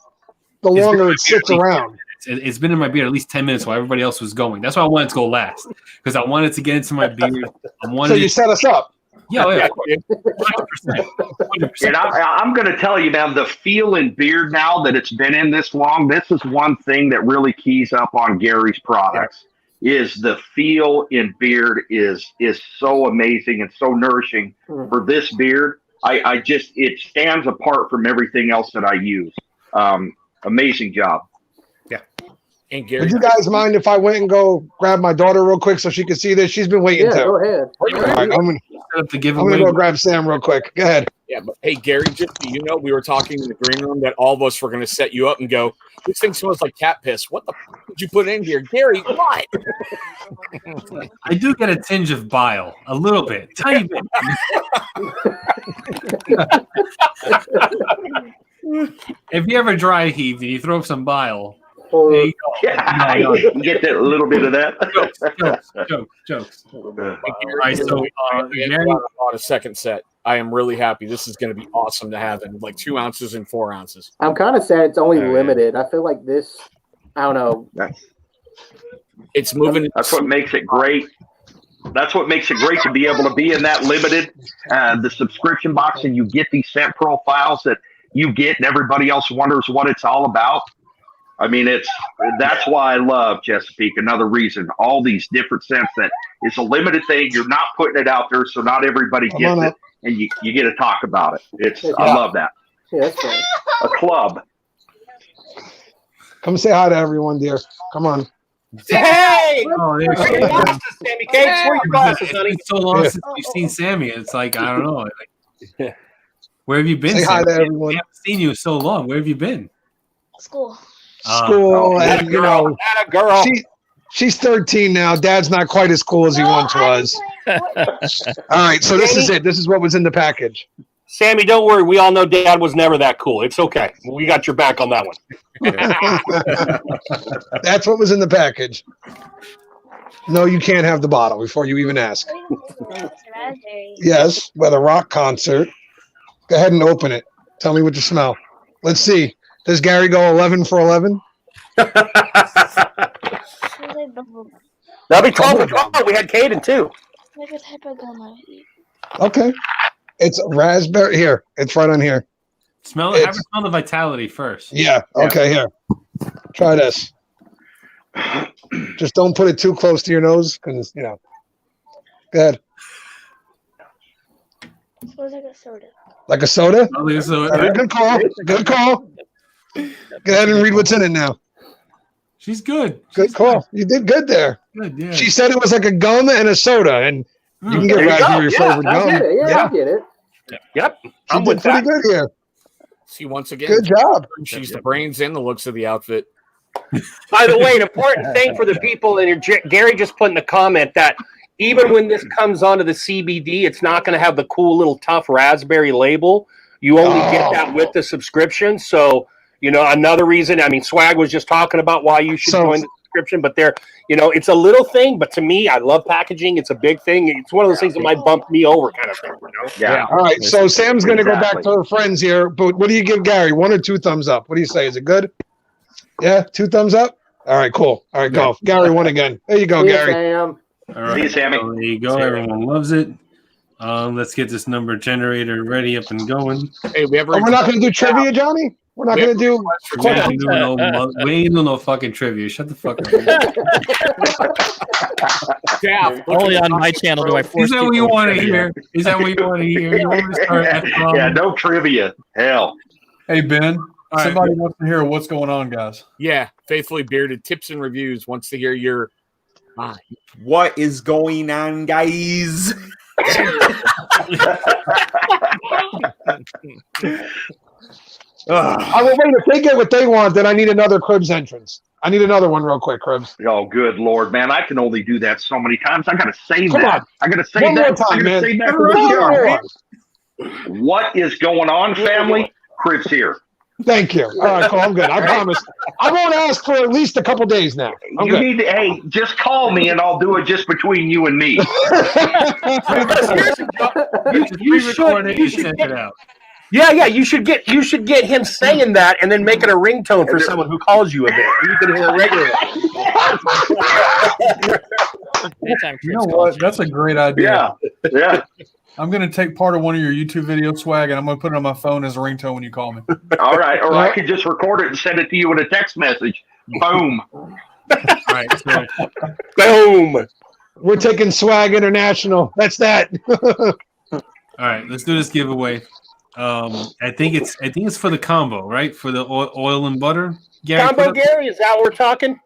The longer it sits around. It's been in my beard at least 10 minutes while everybody else was going. That's why I wanted to go last, because I wanted to get into my beard. So you set us up. Yeah, 100%. And I'm going to tell you, man, the feel in beard now that it's been in this long, this is one thing that really keys up on Gary's products, is the feel in beard is so amazing and so nourishing for this beard. I just, it stands apart from everything else that I use. Amazing job. And Gary, Would you guys mind if I went and go grab my daughter real quick so she can see this? She's been waiting Yeah, to. go ahead. All right, I'm To give gonna away. go grab Sam real quick. Go ahead. yeah, but hey, Gary, just so you know, we were talking in the green room that all of us were going to set you up and go, this thing smells like cat piss. What the f- did you put in here? Gary, what? I do get a tinge of bile, a little bit, tiny bit. If you ever dry heave and you throw up some bile, there you go. Yeah, No. you get that, a little bit of that. Jokes. Hey, All Gary, right, so Gary, on a second set. I am really happy. This is going to be awesome to have in like 2 ounces and 4 ounces. I'm kind of sad it's only Oh, yeah. limited. I feel like this, I don't know. It's moving. That's what makes it great. That's what makes it great to be able to be in that limited, the subscription box, and you get these scent profiles that you get, and everybody else wonders what it's all about. I mean, that's why I love Chesapeake. Another reason, all these different scents that it's a limited thing. You're not putting it out there, so not everybody gets it, and you get to talk about it. I love that. Yeah, that's fine. A club. Come say hi to everyone, dear. Come on. Hey! oh, there's Where are your glasses, Sammy Cakes? Where are your glasses, it's honey? been so long since we've seen Sammy. It's like, I don't know. Like, where have you been? Say hi Sammy? to everyone. We haven't seen you in so long. Where have you been? School. School, and you know, Atta girl. she's 13 now. Dad's not quite as cool as he once was. All right, so this is it. This is what was in the package. Sammy, don't worry. We all know Dad was never that cool. It's okay. We got your back on that one. That's what was in the package. No, you can't have the bottle before you even ask. Yes, with a rock concert. Go ahead and open it. Tell me what you smell. Let's see. Does Gary go 11 for 11? That'll be 12 for 12. We had Caden too. Okay. It's raspberry. Here. It's right on here. Smell it. Have it smell the vitality first. Yeah. Okay, here. Try this. Just don't put it too close to your nose because, you know. Go ahead. Smells like a soda. Like a soda? Oh, so, Good call. Good call. Go ahead and read what's in it now. she's good. Good call. You did good there. Good, yeah. She said it was like a gum and a soda, and you can get There you go. raspberry flavored I gum. get it. Yeah, Yeah, I get it. Yep. she I'm did with pretty that. good here. See, once again, Good job. she's the brains and the looks of the outfit. By the way, an important thing for the people, and Gary just put in the comment that even when this comes onto the CBD, it's not going to have the cool little tough raspberry label. You only get that with the subscription. So, you know, another reason, I mean, Swag was just talking about why you should join the subscription, but there, you know, it's a little thing, but to me, I love packaging. It's a big thing. It's one of those things that might bump me over kind of thing, you know? Yeah. All right, so Sam's going to go back Exactly. to her friends here, but what do you give Gary? 1 or 2 thumbs up? What do you say? Is it good? Yeah, 2 thumbs up? All right, cool. All right, go. Gary won again. There you go, See ya, Gary. Sam. All right. See you, Sammy. So there you go. Everyone loves it. Let's get this number generator ready up and going. Hey, we ever Oh, we're not going to do trivia, Johnny? We're not going to do. We ain't doing no fucking trivia. Shut the fuck up. Daff, Only on my channel do I force Is that what you people want to trivia. hear? Is that what you want to hear? You want me to start F-bombing? Yeah, no trivia. Hell. Hey, Ben, right. somebody wants to hear what's going on, guys. Yeah, faithfully bearded tips and reviews wants to hear your. What is going on, guys? I will wait. If they get what they want, then I need another Cribs entrance. I need another one real quick, Cribs. Oh, good Lord, man. I can only do that so many times. I got to save Come that. on. I got to save One that. more time, I gotta man. save that for One the more. show. What is going on, family? Cribs here. Thank you. All right, cool. I'm good. I promise. I won't ask for at least a couple days now. I'm You good. need to, hey, just call me and I'll do it just between you and me. You should Send it out. Yeah, you should get him saying that and then make it a ringtone for someone who calls you a bit. You can hear it regularly. Anytime You Chris know calls what? you. That's a great idea. Yeah. I'm going to take part of one of your YouTube video, Swag, and I'm going to put it on my phone as a ringtone when you call me. All right. Or I could just record it and send it to you in a text message. Boom. All right. So, Boom. We're taking Swag International. That's that. All right, let's do this giveaway. I think it's for the combo, right? For the oil and butter. Gary, Combo Gary, is that what we're talking?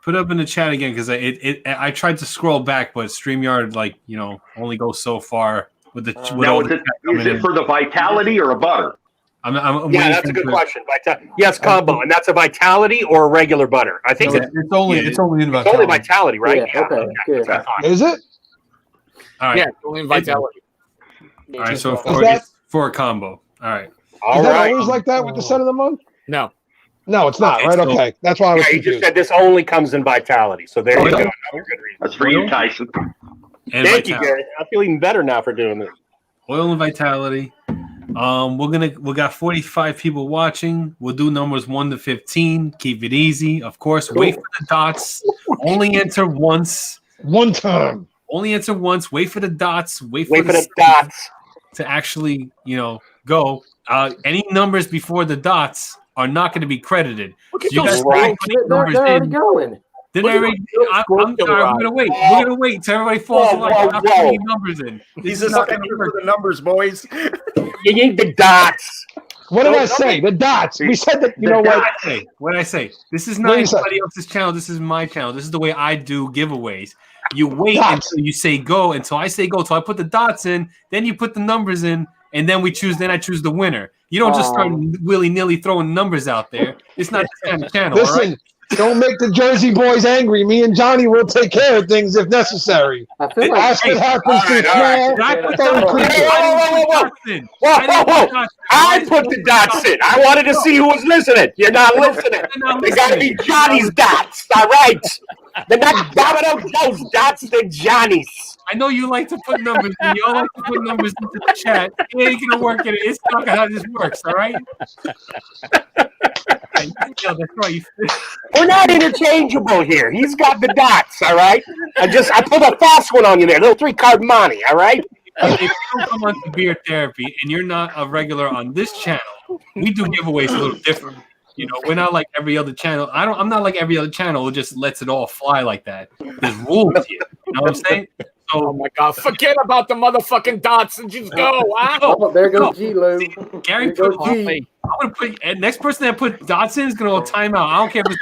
put up in the chat again because I tried to scroll back, but StreamYard only goes so far with the. With Now, all is the it, chat is coming it in. for the Vitality or a butter? I'm Yeah, waiting that's for a good the- question. Yes, combo, and that's a Vitality or a regular butter. I think No, it's it's only in It's only Vitality. Vitality, right? Yeah, okay, good. that's fine. Is it? All right. Yeah, only in Vitality. All right. So Is that- it's for a combo. All right. All Is that right. always like that with the set of the month? No. No, it's not. Okay, Right? so- Okay, that's why I was Yeah, you just confused. said this only comes in Vitality, so there you go. Okay. Another good reason. That's for you, Tyson. And Thank you, Vitality. Gary. I feel even better now for doing this. Oil and Vitality. We got 45 people watching. We'll do numbers 1 to 15. Keep it easy. Of course, wait for the dots. Only enter once. One time. Only enter once. Wait for the dots. Wait for the sign dots to actually, go. Any numbers before the dots are not going to be credited. Look at You those guys scrolls. put They're numbers already in. going. Then Look at already, those I'm scrolls sorry. arrive. We're gonna wait. We're gonna wait till everybody falls Whoa, in line. whoa, I'm putting whoa. these numbers in. This He's is just not fucking gonna here for work. the numbers, boys. You need the dots. What did No, I say? The dots. We said that. You know what? What did I say? This is What not do you say? anybody else's channel. This is my channel. This is the way I do giveaways. You wait Dots. until you say go, until I say go, until I put the dots in, then you put the numbers in, and then then I choose the winner. You don't just start willy-nilly throwing numbers out there. It's not this kind of channel, all Listen, right? don't make the Jersey boys angry. Me and Johnny will take care of things if necessary. I feel like Ask what happens to Did I put small dots in? creatures. I put the dots in. I wanted to see who was listening. You're not listening. They got to be Johnny's dots. All right. They're not Domino Joe's dots. They're Johnny's. I know you like to put numbers in. You all like to put numbers into the chat. It ain't gonna work. It's not how this works. All right. Yeah, that's right. We're not interchangeable here. He's got the dots. All right. I put a fast one on you there. Little 3-card money. All right. If you don't come on to Beer Therapy and you're not a regular on this channel, we do giveaways a little different. We're not like every other channel. I'm not like every other channel who just lets it all fly like that. There's rules here. You know what I'm saying? So, Oh my god, forget about the motherfucking dots and just go. Wow. Oh, there goes G Lou. Gary There put goes G. I'm gonna put next person that put dots in is gonna go timeout. I don't care if it's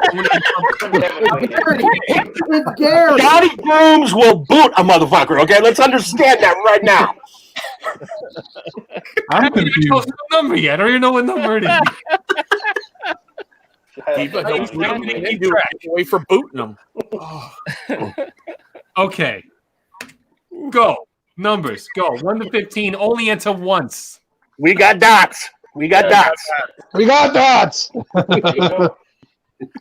It's Gary. Johnny Grooms will boot a motherfucker. Okay, let's understand that right now. I haven't even chose the number yet. I don't even know what number it is. Wait for booting them. Okay. Go. Numbers. Go. 1 to 15. Only enter once. We got dots. We got dots. We got dots.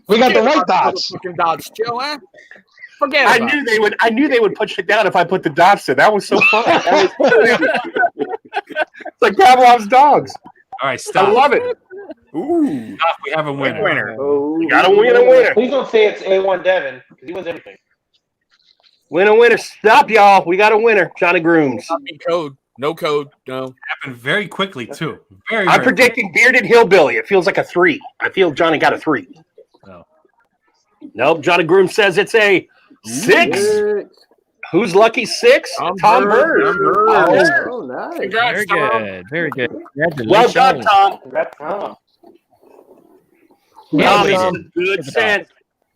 We got the right dots. Fucking dots, Joe. Huh? Forget I about it. knew they would push it down if I put the dots in. That was so fun. It's like Pavlov's dogs. All right, stop. I love it. Ooh, Stop. We have a winner. Oh, We got to win a winner. Please don't say it's A1 Devin because he wins everything. Win a winner. Stop, y'all. We got a winner. Johnny Grooms. Code. No code. No. Happened very quickly too. Very. I'm very predicting Bearded Hillbilly. It feels like a 3. I feel Johnny got a 3. No. Nope. Johnny Grooms says it's a 6. Who's lucky 6? Tom Bird. Oh, nice. Very good. Very good. Well done, Tom. Congrats, Tom. Tom, we this is did. a good scent.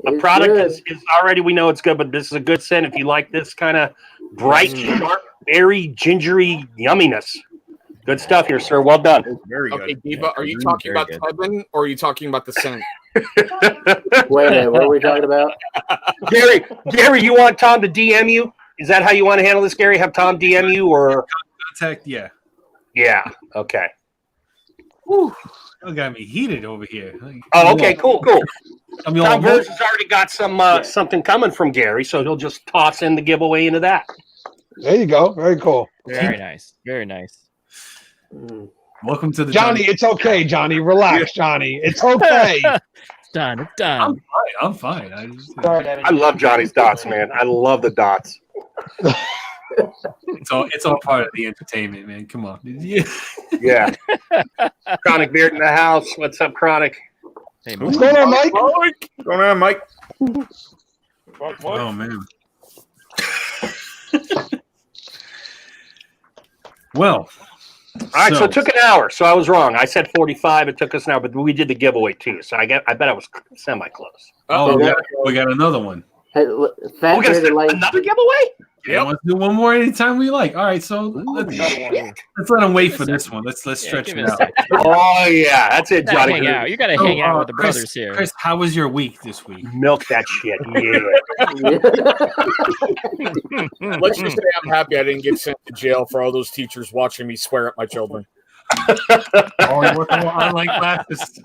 A It's product good. is already, we know it's good, but this is a good scent if you like this kind of bright, sharp, berry, gingery yumminess. Good stuff here, sir. Well done. very good. Okay, Diva, are you talking very about good. Tubman or are you talking about the scent? Wait a minute, what are we talking about? Gary, you want Tom to DM you? Is that how you want to handle this, Gary? Have Tom DM you or? contact. Yeah. Yeah. Okay. Whew. That got me heated over here. Oh, okay. Cool. I mean, Tom Burns has already got something coming from Gary, so he'll just toss in the giveaway into that. There you go. Very cool. Very nice. Very nice. welcome to the Johnny, it's okay, Johnny. Relax, Johnny. It's okay. Done. It's done. I'm fine. Sorry, Devin. I love Johnny's dots, man. I love the dots. It's all part of the entertainment, man. Come on. Yeah. Chronic Beard in the house. What's up, Chronic? Hey, What's going on, Mike? What's going on, Mike? Oh man. Well, All right, so it took an hour. So I was wrong. I said 45. It took us an hour, but we did the giveaway too. So I bet I was semi-close. Oh, we got another one. Hey, Fat we got Bearded Life. another giveaway? Yeah, let's do one more anytime we like. All right, so let's let them wait for this one. Let's stretch it out. Oh yeah, that's it, Johnny. Hang out. You got to hang out with the brothers here. Chris, how was your week this week? Milk that shit. Yeah. Let's just say I'm happy I didn't get sent to jail for all those teachers watching me swear at my children. Oh, you're working with online classes.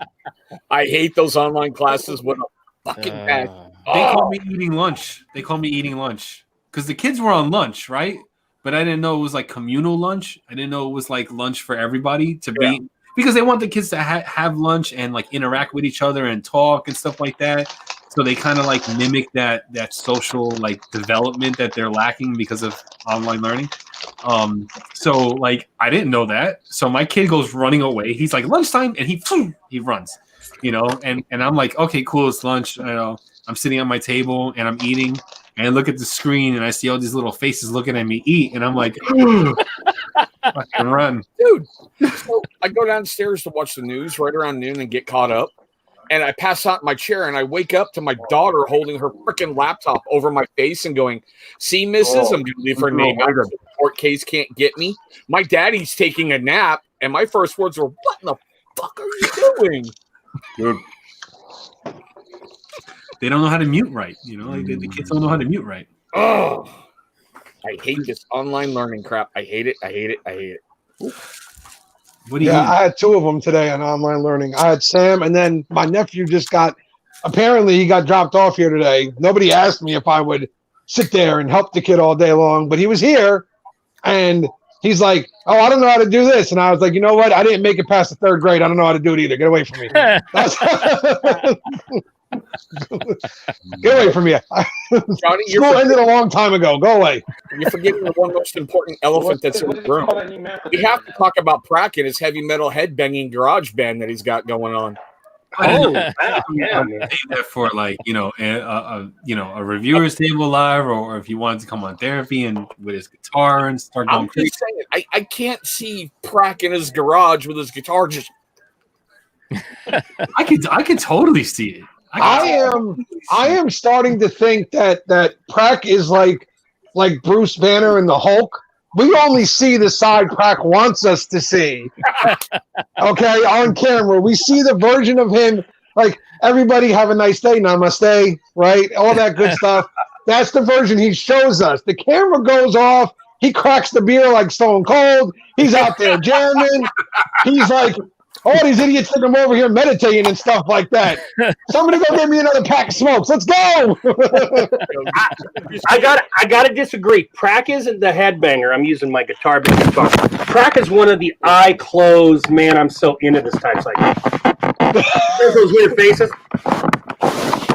I hate those online classes with a fucking passion. They call me eating lunch. They call me eating lunch because the kids were on lunch, right? But I didn't know it was like communal lunch. I didn't know it was like lunch for everybody to be, because they want the kids to have lunch and like interact with each other and talk and stuff like that. So they kind of like mimic that social like development that they're lacking because of online learning. So like I didn't know that. So my kid goes running away. He's like lunchtime, and he runs, and I'm like, okay, cool, it's lunch. I'm sitting at my table and I'm eating, and I look at the screen and I see all these little faces looking at me eat, and I'm like, fucking run, dude. So I go downstairs to watch the news right around noon and get caught up, and I pass out in my chair and I wake up to my daughter holding her freaking laptop over my face and going, "See, Mrs. I'm gonna leave her name out. The court case can't get me. My daddy's taking a nap," and my first words were, "What in the fuck are you doing, dude?" They don't know how to mute right, Like the kids don't know how to mute right. Oh, I hate this online learning crap. I hate it. I hate it. I hate it. What do you? I had two of them today on online learning. I had Sam, and then my nephew apparently he got dropped off here today. Nobody asked me if I would sit there and help the kid all day long, but he was here, and he's like, "Oh, I don't know how to do this," and I was like, "You know what? I didn't make it past the third grade. I don't know how to do it either. Get away from me." Get away from me. Johnny, school ended a long time ago. Go away. You're forgetting the one most important elephant that's in the room. We have to talk about Prack and his heavy metal headbanging garage band that he's got going on. Oh, yeah, that for like a reviewer's table live, or if he wanted to come on therapy and with his guitar and start going crazy. I can't see Prack in his garage with his guitar just. I could totally see it. I am starting to think that Prack is like Bruce Banner and the Hulk. We only see the side Prack wants us to see. Okay, on camera. We see the version of him like, everybody have a nice day, namaste, right? All that good stuff. That's the version he shows us. The camera goes off. He cracks the beer like Stone Cold. He's out there jamming. He's like, all these idiots think I'm over here meditating and stuff like that. Somebody go get me another pack of smokes. Let's go. I gotta disagree. Prack isn't the headbanger. I'm using my guitar. Prack is one of the eye closed, man, I'm so into this type cycle. There's those weird faces.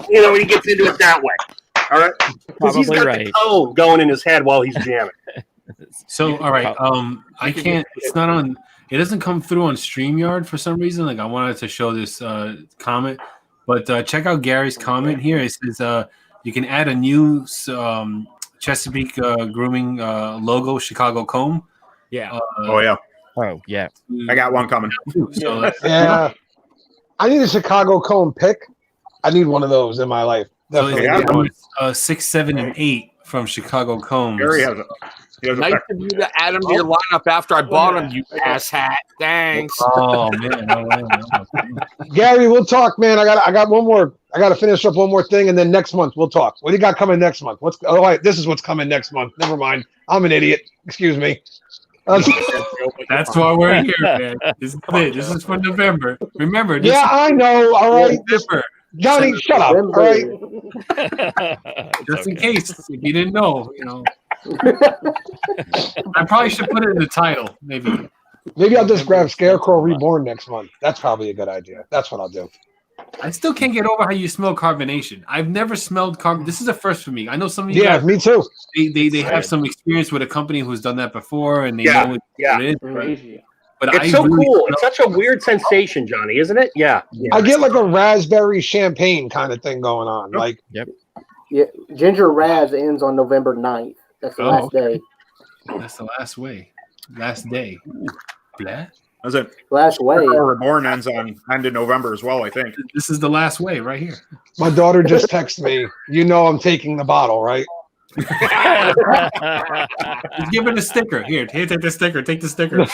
When he gets into it that way. All right? Because he's got the tone going in his head while he's jamming. So, all right. I can't, it's not on. It doesn't come through on StreamYard for some reason. Like I wanted to show this comment, but check out Gary's comment here. It says you can add a new Chesapeake grooming logo, Chicago comb. Yeah. Oh yeah. Oh yeah. I got one coming. So yeah. I need a Chicago comb pick. I need one of those in my life. Definitely. 6, 7, and 8 from Chicago Combs. Gary has it. Nice of you to add him to your lineup after I bought him, you ass hat. Thanks. Oh man. Gary, we'll talk, man. I got one more. I got to finish up one more thing, and then next month we'll talk. What do you got coming next month? This is what's coming next month. Never mind. I'm an idiot. Excuse me. That's why we're here, man. This is it. This is for November. Remember. I know. All right. November. Johnny, shut up. All right. Just in case if you didn't know, I probably should put it in the title, maybe. Maybe I'll just grab Scarecrow Reborn next month. That's probably a good idea. That's what I'll do. I still can't get over how you smell carbonation. I've never smelled carbon. This is a first for me. I know some of you guys, me too. They have some experience with a company who's done that before, and they know what it is. Crazy. But it's so cool. It's such a weird sensation, Johnny, isn't it? Yeah. I get like a raspberry champagne kind of thing going on. Like, yep. Yeah, Ginger Razz ends on November 9th. That's the last day. That's the last day. Blah. Was it? Last wave. Reborn ends on end of November as well, I think. This is the last way right here. My daughter just texted me. You know I'm taking the bottle, right? Just give it a sticker. Here, take the sticker. Take the sticker.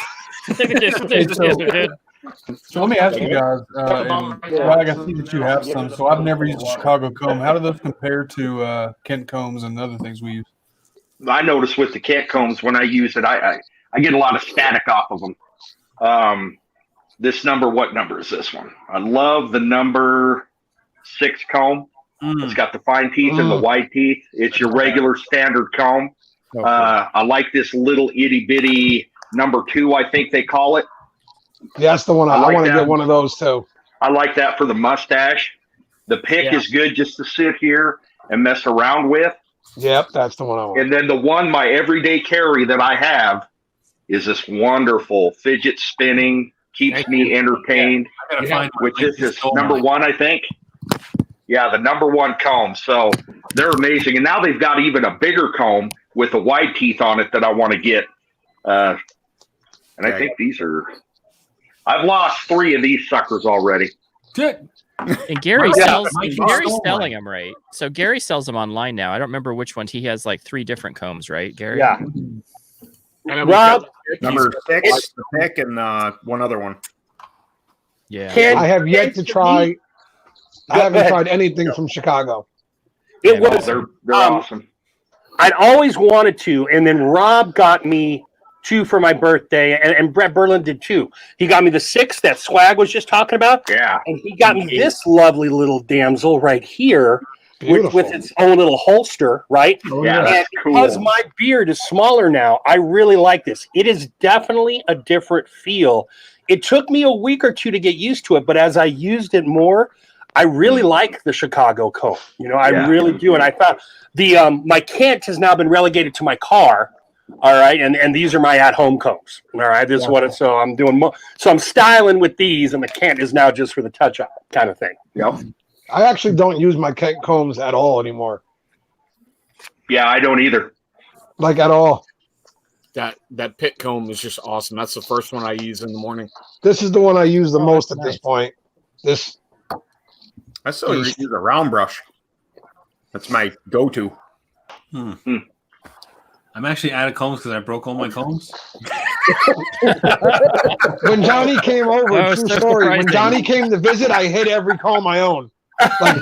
So let me ask you guys, and Swag, I see that you have some. So I've never used a Chicago comb. How do those compare to Kent combs and other things we use? I notice with the Kent combs when I use it, I get a lot of static off of them. This number, what number is this one? I love the number 6 comb. It's got the fine teeth and the wide teeth. It's your regular standard comb. I like this little itty bitty number 2, I think they call it. Yeah, that's the one. I want to get one of those too. I like that for the mustache. The pick is good just to sit here and mess around with. Yep, that's the one I want. And then the one, my everyday carry that I have is this wonderful fidget spinning, keeps me entertained, which is this number 1, I think. Yeah, the number 1 comb. So they're amazing. And now they've got even a bigger comb with the wide teeth on it that I want to get. And I think these are, I've lost 3 of these suckers already. Good. And Gary's selling them, right? So Gary sells them online now. I don't remember which one. He has like 3 different combs, right, Gary? Yeah. Rob, number 6, the pick, and one other one. Yeah. I have yet to try. I haven't tried anything from Chicago. It was they're awesome. I'd always wanted to, and then Rob got me 2 for my birthday, and Brett Berlin did too. He got me the 6 that Swag was just talking about. Yeah. And he got me this lovely little damsel right here with its own little holster, right? Yeah, that's because cool. my beard is smaller now, I really like this. It is definitely a different feel. It took me a week or 2 to get used to it, but as I used it more, I really like the Chicago comb. You know, I really do. And I found my Kent has now been relegated to my car. All right, and these are my at-home combs. All right, this is what it's. So I'm doing. So I'm styling with these, and the Kent is now just for the touch-up kind of thing. Yep. I actually don't use my Kent combs at all anymore. Yeah, I don't either. Like at all. That pit comb is just awesome. That's the first one I use in the morning. This is the one I use the most at this point. This. I still use a round brush. That's my go-to. I'm actually out of combs because I broke all my combs. When Johnny came over, true story. When Johnny came to visit, I hid every comb I own. Like,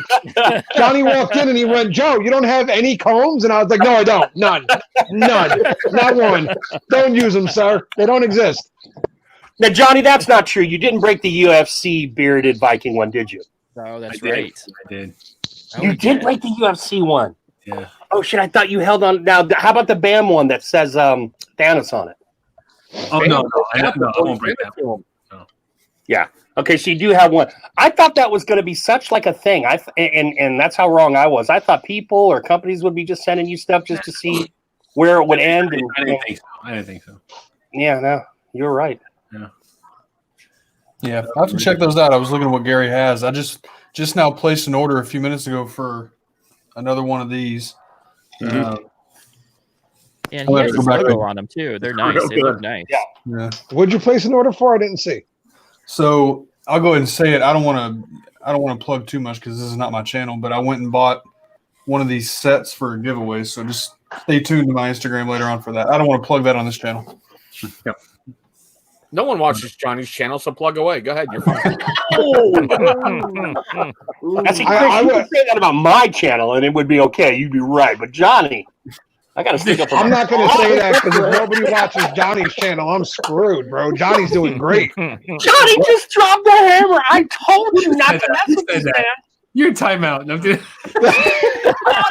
Johnny walked in and he went, "Joe, you don't have any combs?" And I was like, "No, I don't. None. Not one. Don't use them, sir. They don't exist." Now, Johnny, that's not true. You didn't break the UFC bearded Viking one, did you? Oh, that's right. I did. You did break the UFC one. Yeah. Oh shit! I thought you held on. Now, how about the BAM one that says Thanos on it? Oh no, I won't break that one. No. Yeah. Okay, so you do have one. I thought that was going to be such like a thing. And that's how wrong I was. I thought people or companies would be just sending you stuff just to see where it would end. I didn't think so. I didn't think so. Yeah, no, you're right. Yeah, I have to check those out. I was looking at what Gary has. I just now placed an order a few minutes ago for another one of these. And he has his logo on them too. They're nice. They look nice. Yeah. What'd you place an order for? I didn't see. So I'll go ahead and say it. I don't want to plug too much because this is not my channel. But I went and bought one of these sets for a giveaway. So just stay tuned to my Instagram later on for that. I don't want to plug that on this channel. Yep. No one watches Johnny's channel, so plug away. Go ahead. You're fine. That's I would say that about my channel, and it would be okay. You'd be right. But Johnny, I got to stick up. I'm not going to say that because if nobody watches Johnny's channel, I'm screwed, bro. Johnny's doing great. Johnny just dropped the hammer. I told you not to mess with this man. You're timeout. No, dude. Johnny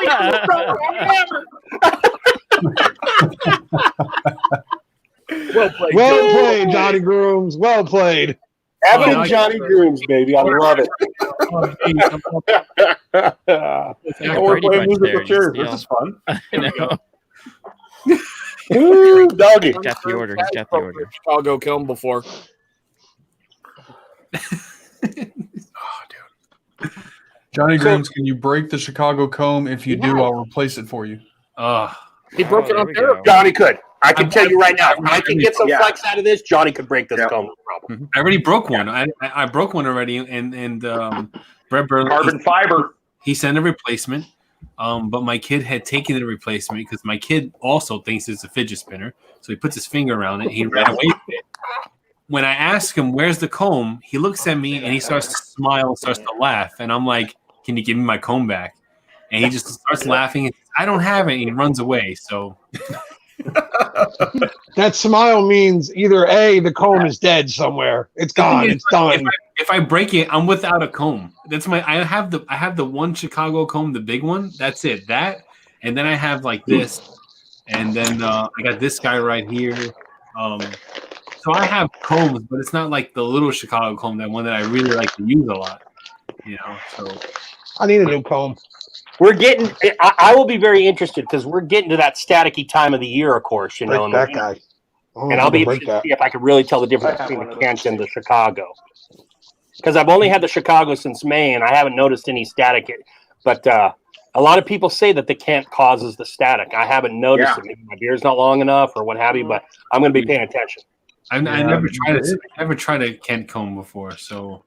just dropped the hammer. Well played, Johnny Grooms. Well played. Evan Johnny Grooms, baby. I love it. We're playing musical chairs. This is fun. I know. Ooh, doggy. He's got the order. He's got the order. Chicago come before. Johnny Grooms, can you break the Chicago comb? If you do, I'll replace it for you. He broke it on therapy. Johnny could. I can tell you right now, if I can get some Yeah. flex out of this, Johnny could break this Yeah. comb, no problem. I already broke one. I broke one already, and Brett Burley, Carbon fiber. he sent a replacement. But my kid had taken the replacement because my kid also thinks it's a fidget spinner. So he puts his finger around it. He ran away with it. When I ask him, where's the comb? He looks at me and he starts to smile, starts to laugh. And I'm like, can you give me my comb back? And he just starts laughing. And says, I don't have it. And he runs away. So That smile means either A, the comb is dead somewhere. It's gone. It's done. if I break it, I'm without a comb. That's I have the one Chicago comb, the big one. That's it. That, and then I have like this, and then I got this guy right here. So I have combs, but it's not like the little Chicago comb, that one that I really like to use a lot. You know, so I need a new comb. We're getting. I will be very interested because we're getting to that staticky time of the year, of course. You know, Break that guy. Oh, and I'll be break interested to see if I can really tell the difference between the Kent and the Chicago. Because I've only had the Chicago since May, and I haven't noticed any static. But a lot of people say that the Kent causes the static. I haven't noticed it. Maybe my beard's not long enough or what have you, but I'm going to be paying attention. I never tried a Kent comb before, so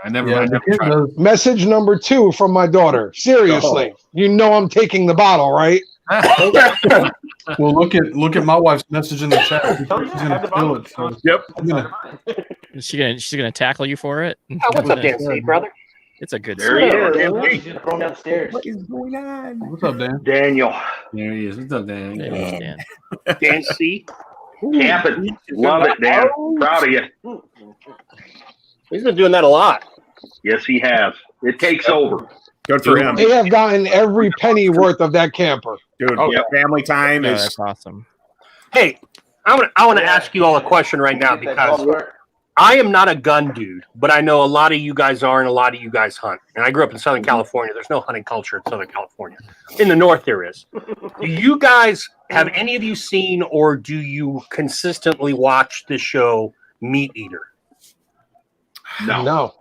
I never tried. Message number 2 from my daughter. Seriously, you know I'm taking the bottle, right? Well, look at my wife's message in the chat. She's gonna kill it. So. Yep. She's gonna tackle you for it. Oh, what's up, Dan? Hey, brother. It's a good. There he He's gonna throw him downstairs. What is going on? What's up, Dan? Daniel. There he is. What's up, Dan? There he is, Dan. Dan C. Camping. Love it, Dan. Proud of you. He's been doing that a lot. Yes, he has. It takes over. Good for him. They have gotten every penny worth of that camper. Dude, family time is That's awesome. Hey, I want to ask you all a question right now because I am not a gun dude, but I know a lot of you guys are and a lot of you guys hunt. And I grew up in Southern California. There's no hunting culture in Southern California. In the North, there is. Do you guys, have any of you seen or do you consistently watch the show Meat Eater? No.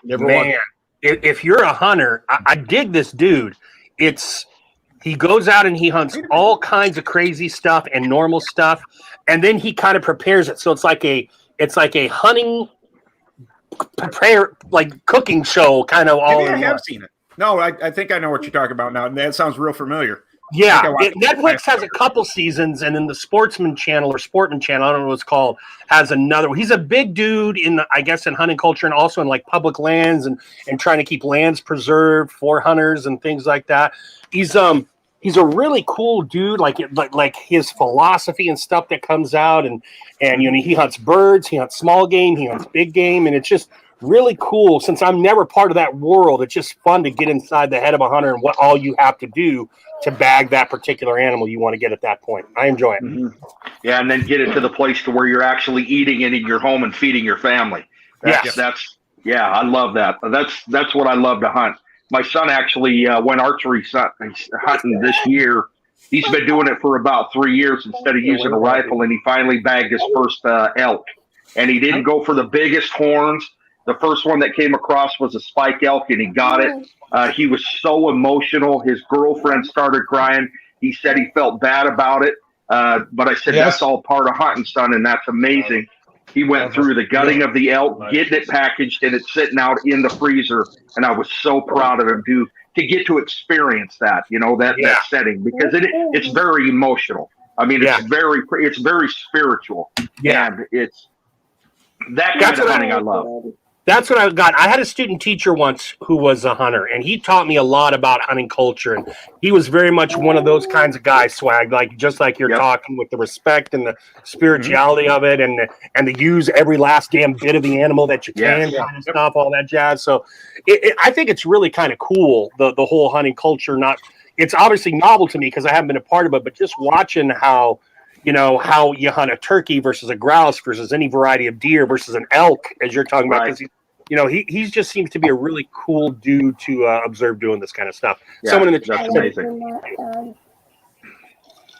Never Man, if you're a hunter, I dig this dude. He goes out and he hunts all kinds of crazy stuff and normal stuff, and then he kind of prepares it. So it's like a hunting cooking show kind of all. Maybe I have seen it. No, I think I know what you're talking about now. That sounds real familiar. Yeah, Netflix has a couple seasons, and then the Sportman channel, I don't know what it's called, has another. He's a big dude in hunting culture and also in like public lands and trying to keep lands preserved for hunters and things like that. He's a really cool dude, like his philosophy and stuff that comes out, and you know, he hunts birds, he hunts small game, he hunts big game, and it's just really cool. Since I'm never part of that world, it's just fun to get inside the head of a hunter and what all you have to do to bag that particular animal you want to get at that point. I enjoy it. Mm-hmm. Yeah, and then get it to the place to where you're actually eating it in your home and feeding your family. I love that. That's what I love to hunt. My son actually went archery hunting this year. He's been doing it for about 3 years instead of using a rifle, and he finally bagged his first elk. And he didn't go for the biggest horns. The first one that came across was a spike elk, and he got it. He was so emotional. His girlfriend started crying. He said he felt bad about it. But I said, that's all part of hunting, son, and that's amazing. He went through the gutting of the elk, getting it packaged, and it's sitting out in the freezer. And I was so proud of him to get to experience that, you know, that setting, because it's very emotional. I mean, it's very spiritual. Yeah. And it's that kind of hunting I love. That's what I got. I had a student teacher once who was a hunter, and he taught me a lot about hunting culture. And he was very much one of those kinds of guys, Swag, just like you're talking, with the respect and the spirituality of it, and the use every last damn bit of the animal that you can, kind of stuff, all that jazz. So I think it's really kind of cool, the whole hunting culture. It's obviously novel to me because I haven't been a part of it, but just watching how you hunt a turkey versus a grouse versus any variety of deer versus an elk, as you're talking about. Because he just seems to be a really cool dude to observe doing this kind of stuff. Yeah, Someone in the chat. amazing.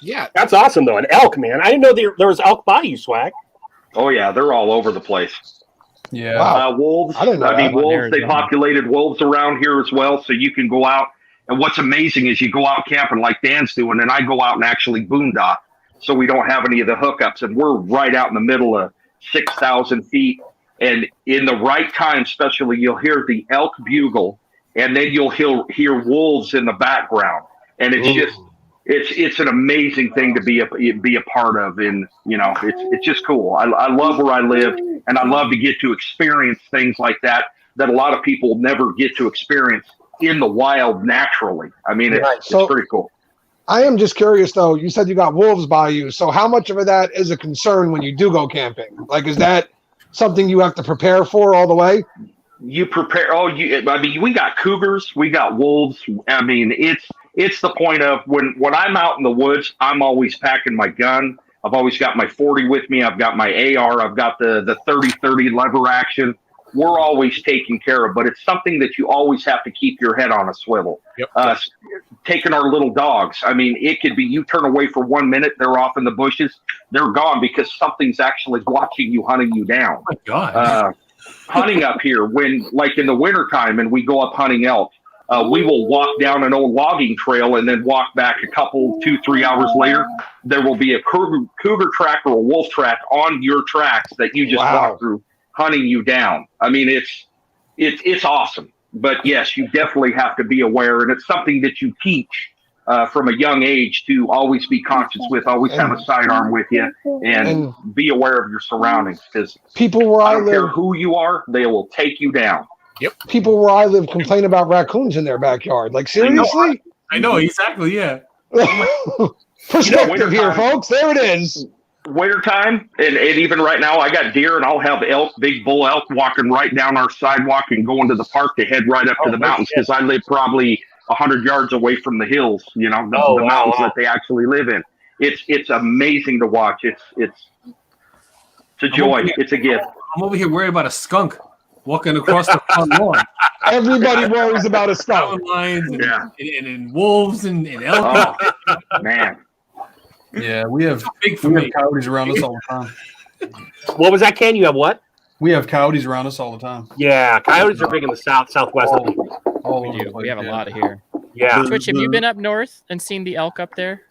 Yeah, that's awesome though. An elk, man. I didn't know there was elk by you, Swag. Oh yeah, they're all over the place. Yeah. Wow. Wolves. I didn't know wolves. They populated wolves around here as well, so you can go out. And what's amazing is you go out camping like Dan's doing, and I go out and actually boondock. so we don't have any of the hookups. And we're right out in the middle of 6,000 feet. And in the right time, especially, you'll hear the elk bugle, and then you'll hear wolves in the background. And it's just, it's an amazing thing to be a part of. And, you know, it's just cool. I love where I live, and I love to get to experience things like that a lot of people never get to experience in the wild naturally. I mean, it's pretty cool. I am just curious, though. You said you got wolves by you. So how much of that is a concern when you do go camping? Like, is that something you have to prepare for all the way? You prepare. I mean, we got cougars, we got wolves. I mean, it's the point of when I'm out in the woods, I'm always packing my gun. I've always got my 40 with me. I've got my AR. I've got the 30-30 lever action. We're always taken care of, but it's something that you always have to keep your head on a swivel. Yep. Taking our little dogs. I mean, it could be you turn away for 1 minute, they're off in the bushes, they're gone because something's actually watching you, hunting you down. Oh my God. Hunting up here, when like in the wintertime and we go up hunting elk, we will walk down an old logging trail and then walk back a couple, 2-3 hours later. There will be a cougar track or a wolf track on your tracks that you just walk through, hunting you down. I mean, it's awesome. But yes, you definitely have to be aware, and it's something that you teach from a young age to always be conscious with, always have a sidearm with you, and be aware of your surroundings, because people where I don't care who you are, they will take you down. Yep. People where I live complain about raccoons in their backyard. Like, seriously? I know exactly. Yeah. Perspective here, folks. There it is. Wintertime, and even right now, I got deer, and I'll have elk, big bull elk, walking right down our sidewalk and going to the park to head right up to the mountains, because I live probably 100 yards away from the hills, you know, the mountains that they actually live in. It's amazing to watch. It's a joy. It's a gift. I'm over here worried about a skunk walking across the front lawn. Everybody worries about a skunk. Lions and wolves and elk. Oh, man. Yeah, we have coyotes around us all the time. What was that, Ken? You have what? We have coyotes around us all the time. Yeah, coyotes are big in the southwest. All We do. We have a lot here. Yeah. Twitch, have you been up north and seen the elk up there?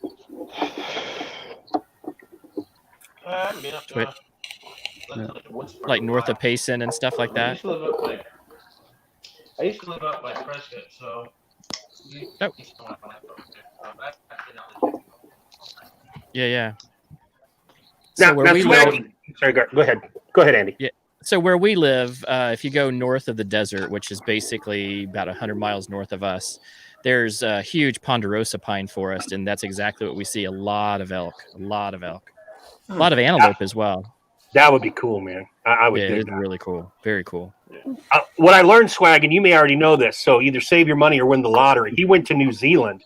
Twitch. Like north of Payson and stuff like that? I used to live up by Prescott, so. Yeah. Now, where we live, sorry, go ahead. Go ahead, Andy. Yeah. So where we live, if you go north of the desert, which is basically about 100 miles north of us, there's a huge ponderosa pine forest, and that's exactly what we see. A lot of elk, a lot of antelope as well. That would be cool, man. I would think it's that. Really cool. Very cool. What I learned, Swag, and you may already know this, so either save your money or win the lottery. He went to New Zealand.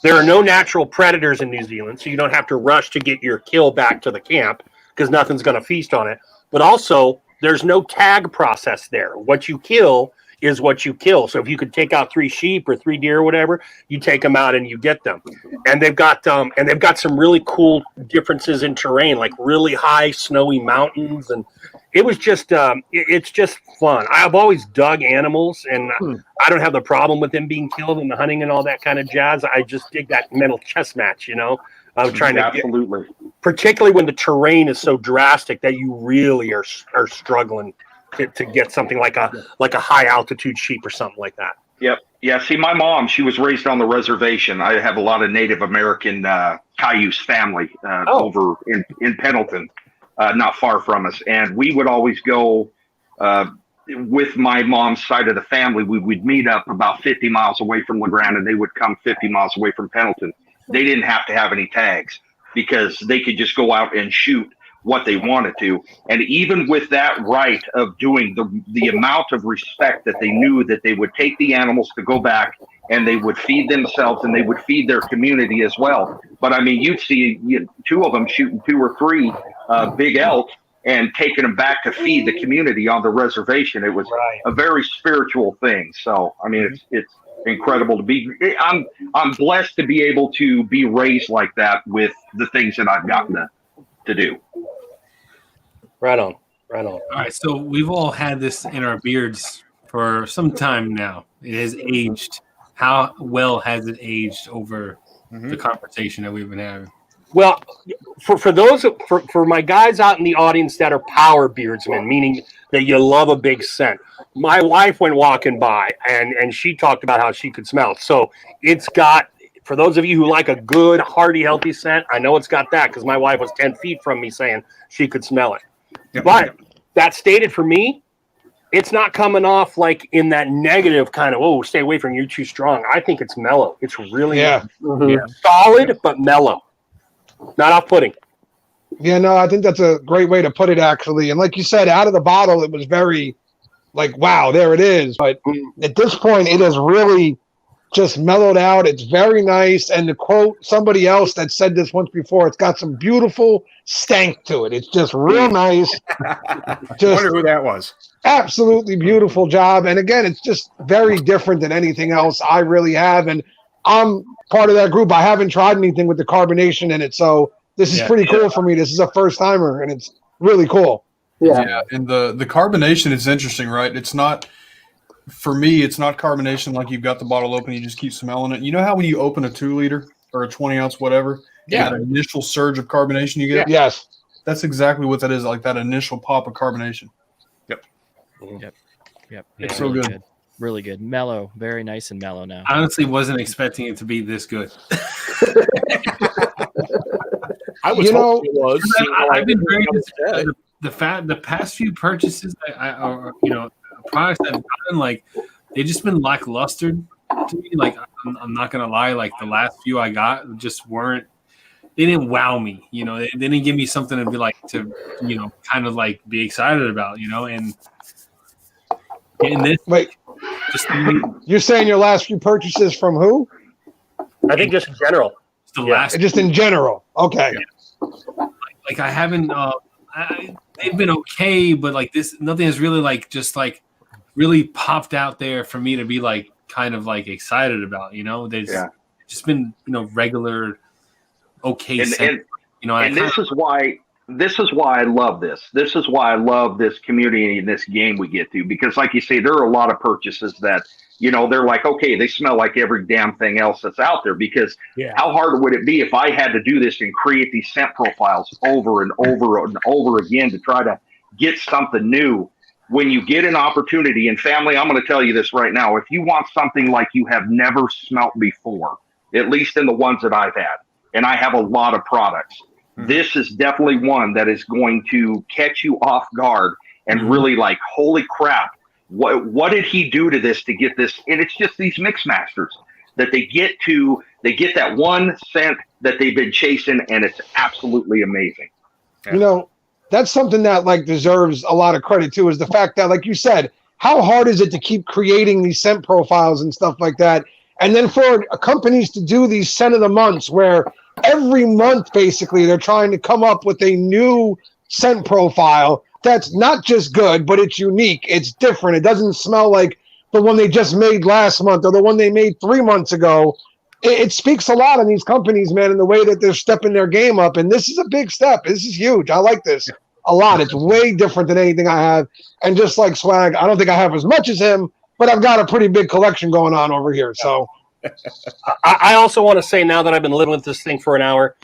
There are no natural predators in New Zealand, so you don't have to rush to get your kill back to the camp because nothing's going to feast on it. But also, there's no tag process there. What you kill is what you kill. So if you could take out 3 sheep or 3 deer or whatever, you take them out and you get them. And they've got some really cool differences in terrain, like really high snowy mountains, and it was just it's just fun. I've always dug animals, and I don't have the problem with them being killed and the hunting and all that kind of jazz. I just dig that mental chess match, you know. I'm trying to particularly when the terrain is so drastic that you really are struggling to get something like a high altitude sheep or something like that. Yep. Yeah. See, my mom, she was raised on the reservation. I have a lot of Native American Cayuse family over in Pendleton, not far from us. And we would always go with my mom's side of the family. We would meet up about 50 miles away from La Grande, and they would come 50 miles away from Pendleton. They didn't have to have any tags because they could just go out and shoot what they wanted to. And even with that right of doing the amount of respect that they knew that they would take the animals to go back and they would feed themselves and they would feed their community as well. But I mean, you'd see 2 of them shooting 2 or 3 big elk and taking them back to feed the community on the reservation. It was a very spiritual thing. So, I mean, it's incredible to be, I'm blessed to be able to be raised like that with the things that I've gotten to do. Right on. All right, so we've all had this in our beards for some time now. It has aged. How well has it aged over the conversation that we've been having? Well, for my guys out in the audience that are power beardsmen, meaning that you love a big scent. My wife went walking by and she talked about how she could smell it. So it's got, for those of you who like a good, hearty, healthy scent, I know it's got that because my wife was 10 feet from me saying she could smell it. Yep. But that stated for me, it's not coming off like in that negative kind of, oh, stay away from you, too strong. I think it's mellow. It's really solid, but mellow. Not off-putting. Yeah, no, I think that's a great way to put it, actually. And like you said, out of the bottle, it was very like, wow, there it is. But at this point, it has really just mellowed out. It's very nice. And to quote somebody else that said this once before, it's got some beautiful stank to it. It's just real nice. I wonder who that was. Absolutely beautiful job. And again, it's just very different than anything else I really have. And I'm part of that group. I haven't tried anything with the carbonation in it. So this is pretty cool for me. This is a first timer and it's really cool. Yeah. And the carbonation is interesting, right? It's not, for me, it's not carbonation like you've got the bottle open, you just keep smelling it. You know how when you open a 2 liter or a 20 ounce, whatever, that initial surge of carbonation you get? Yes. That's exactly what that is, like that initial pop of carbonation. Yep. It's so good. Really good. Mellow. Very nice and mellow now. I honestly wasn't expecting it to be this good. I was hoping it was. I've been very the past few purchases products I've gotten, like they've just been lackluster to me. Like I'm not gonna lie, like the last few I got just weren't. They didn't wow me. They didn't give me something to be like kind of like be excited about. And getting this. Wait. You're saying your last few purchases from who? I think just in general. Just in general. Okay. Yeah. Like I haven't. They've been okay, but like this, nothing has really like just like really popped out there for me to be like kind of like excited about. They've just been regular, okay. And this is why I love this. This is why I love this community and this game we get to, because like you say, there are a lot of purchases that, they're like, okay, they smell like every damn thing else that's out there, because how hard would it be if I had to do this and create these scent profiles over and over and over again to try to get something new? When you get an opportunity, and family, I'm going to tell you this right now, if you want something like you have never smelt before, at least in the ones that I've had, and I have a lot of products, this is definitely one that is going to catch you off guard and really like, holy crap, what did he do to this to get this? And it's just these mix masters that they get that one scent that they've been chasing, and it's absolutely amazing. That's something that like deserves a lot of credit too, is the fact that, like you said, how hard is it to keep creating these scent profiles and stuff like that? And then for companies to do these scent of the months where every month, basically, they're trying to come up with a new scent profile that's not just good, but it's unique. It's different. It doesn't smell like the one they just made last month or the one they made 3 months ago. It speaks a lot on these companies, man, in the way that they're stepping their game up. And this is a big step. This is huge. I like this a lot. It's way different than anything I have. And just like Swag, I don't think I have as much as him, but I've got a pretty big collection going on over here. So I also want to say, now that I've been living with this thing for an hour,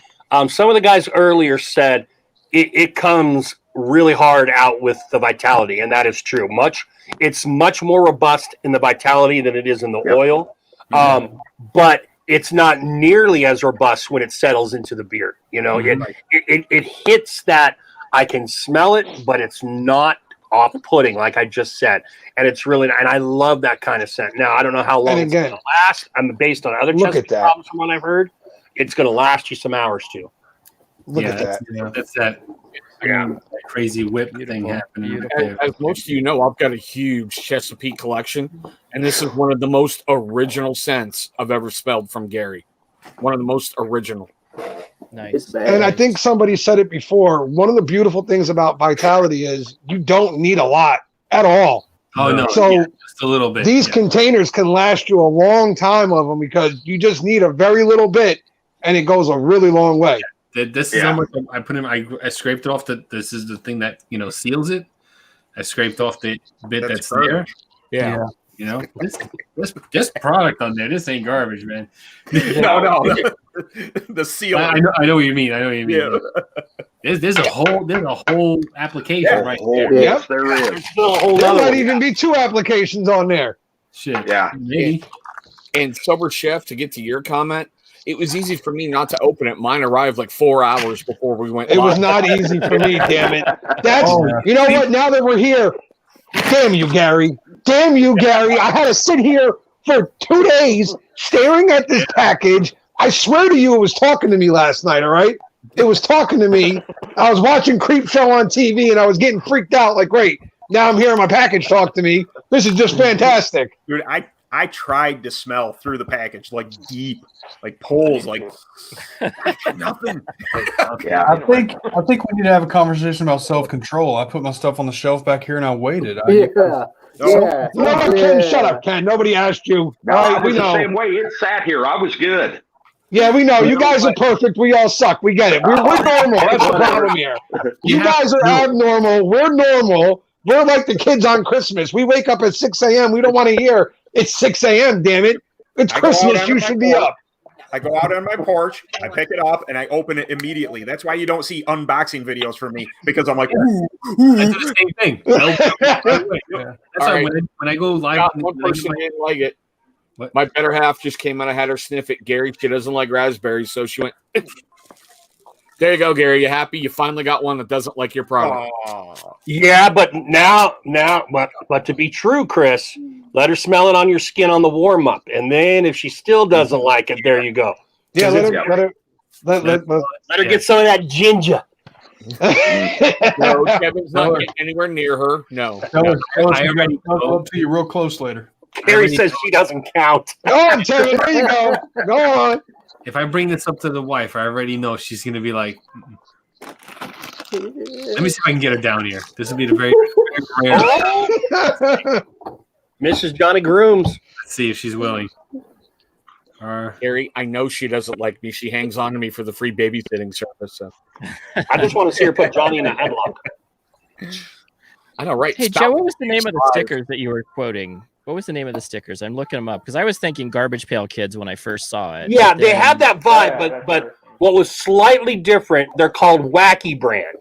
some of the guys earlier said it comes really hard out with the vitality, and that is true. It's much more robust in the vitality than it is in the oil, but it's not nearly as robust when it settles into the beard. It hits that. I can smell it, but it's not off-putting, like I just said, and it's really, and I love that kind of scent. Now I don't know how long it's going to last. I'm based on other Chesapeake problems from what I've heard. It's going to last you some hours too. Look at that. That's that. Crazy whip thing happening. As most of you know, I've got a huge Chesapeake collection, and this is one of the most original scents I've ever smelled from Gary. One of the most original. Nice. And I think somebody said it before. One of the beautiful things about Vitality is you don't need a lot at all. Oh, no. So just a little bit. These containers can last you a long time of them because you just need a very little bit, and it goes a really long way. This is how much I put in. I scraped it off. This is the thing that seals it. I scraped off the bit that's there. Yeah. You know, this product on there, this ain't garbage, man. No. The seal. I know what you mean. Yeah. There's a whole application right there. Yes, there is. There might even be 2 applications on there. Shit. Yeah. Maybe. And Sober Chef, to get to your comment, it was easy for me not to open it. Mine arrived like 4 hours before we went It live. was not easy for me, damn it. You know what? Now that we're here, damn you, Gary. Damn you, Gary. I had to sit here for 2 days staring at this package. I swear to you, it was talking to me last night, all right? It was talking to me. I was watching Creep Show on TV, and I was getting freaked out like, great, now I'm hearing my package talk to me. This is just fantastic. Dude, I tried to smell through the package, like deep, like poles, like nothing. Yeah. I think we need to have a conversation about self-control. I put my stuff on the shelf back here and I waited. Yeah. Yeah. No, Ken, shut up, Ken. Nobody asked you. No, All right, I we was the know. same way. It sat here. I was good. Yeah, we know. You guys are perfect. We all suck. We get it. We're normal. That's the problem here. You guys are abnormal. We're normal. We're like the kids on Christmas. We wake up at 6 a.m. We don't want to hear it's 6 a.m., damn it. It's Christmas. You should be up. I go out on my porch, I pick it up, and I open it immediately. That's why you don't see unboxing videos from me, because I'm like, ooh. I do the same thing. That's why when I go live. One person didn't like it. What? My better half just came out. I had her sniff it. Gary, she doesn't like raspberries, so she went. There you go, Gary. You happy? You finally got one that doesn't like your product. Yeah, but but to be true, Chris, let her smell it on your skin on the warm up, and then if she still doesn't like it, there you go. Yeah, let her get some of that ginger. No, Kevin's not getting anywhere near her. No. I already up to you real close later. Carrie says she doesn't count. Go on, Kevin. There you go. Go on. If I bring this up to the wife, I already know she's going to be like, let me see if I can get her down here. This would be the very rare. Mrs. Johnny Grooms. Let's see if she's willing. Gary, I know she doesn't like me. She hangs on to me for the free babysitting service. So. I just want to see her put Johnny in a headlock. I know, right? Hey, Joe, what was the name of the stickers that you were quoting? What was the name of the stickers? I'm looking them up because I was thinking Garbage Pail Kids when I first saw it. Yeah, they have that vibe, but what was slightly different, they're called Wacky Brand.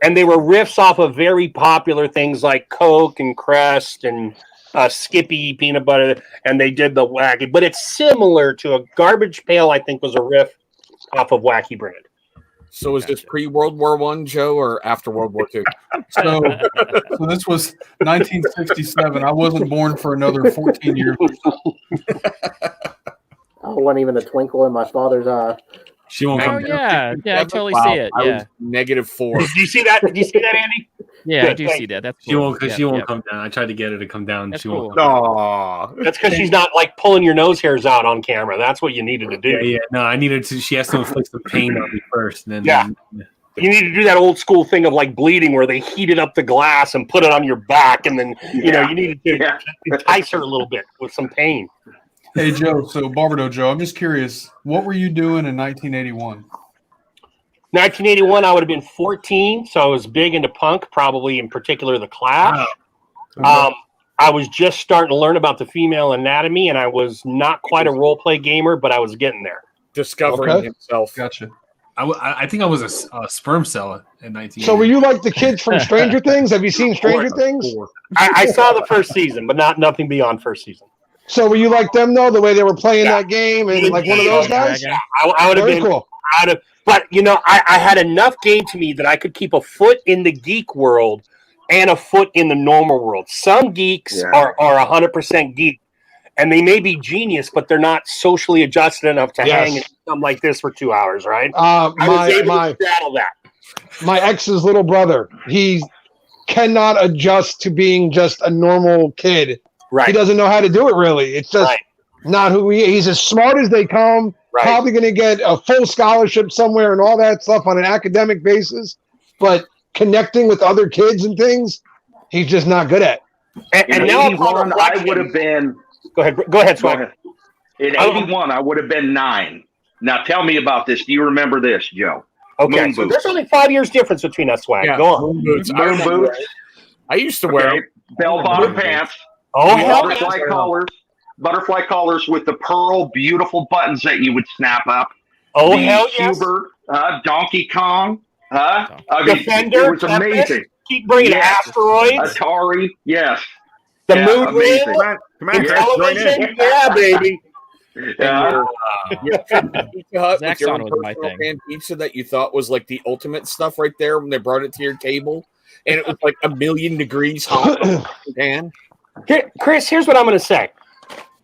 And they were riffs off of very popular things like Coke and Crest and Skippy peanut butter, and they did the Wacky. But it's similar to a Garbage Pail, I think, was a riff off of Wacky Brand. So is this pre-World War I, Joe, or after World War II? So this was 1967. I wasn't born for another 14 years. I wasn't even a twinkle in my father's eye. She won't come down. Yeah, I totally see it. Yeah. -4. Did you see that? Did you see that, Andy? Yeah, Good, I do see that. That's cool. She won't because she won't come down. I tried to get her to come down. That's she won't. cool. Aw. That's because she's not like pulling your nose hairs out on camera. That's what you needed to do. Yeah. No, I needed to. She has to inflict the pain on me first, and then You need to do that old school thing of like bleeding where they heated up the glass and put it on your back, and then you needed to entice her a little bit with some pain. Hey, Joe. So, Barbadoe Joe, I'm just curious. What were you doing in 1981? 1981, I would have been 14, so I was big into punk, probably in particular the Clash. I was just starting to learn about the female anatomy, and I was not quite a role play gamer, but I was getting there. Discovering himself. Gotcha. I think I was a sperm cell in 19. So were you like the kids from Stranger Things? Have you seen Stranger Things? I saw the first season, but nothing beyond first season. So were you like them though, the way they were playing that game and like one of those guys? I would have been cool. But I had enough game to me that I could keep a foot in the geek world and a foot in the normal world. Some geeks are 100% geek, and they may be genius, but they're not socially adjusted enough to hang in something like this for 2 hours, right? I was able to straddle that. My ex's little brother, he cannot adjust to being just a normal kid. Right. He doesn't know how to do it really. It's just not who he is. He's as smart as they come. Right. Probably going to get a full scholarship somewhere and all that stuff on an academic basis, but connecting with other kids and things, he's just not good at. And now I would have been. Go ahead, Swag. In 81, I would have been 9. Now tell me about this. Do you remember this, Joe? Okay, so there's only 5 years difference between us, Swag. Yeah. Go on. Moon boots. I used to wear bell-bottom pants. Oh, hell yeah. Butterfly collars with the pearl, beautiful buttons that you would snap up. Oh, the hell yes. Hubert, Donkey Kong. I mean, Defender, it was amazing. Tempest, keep bringing asteroids. Atari, yes. The moon amazing. ring. Come on, Chris, join in. Television, yeah, baby. Pizza Hut with your Zaxxon own was my personal thing. pan pizza that you thought was like the ultimate stuff right there when they brought it to your table, and it was like 1,000,000 degrees hot on the pan. Here, Chris, here's what I'm going to say.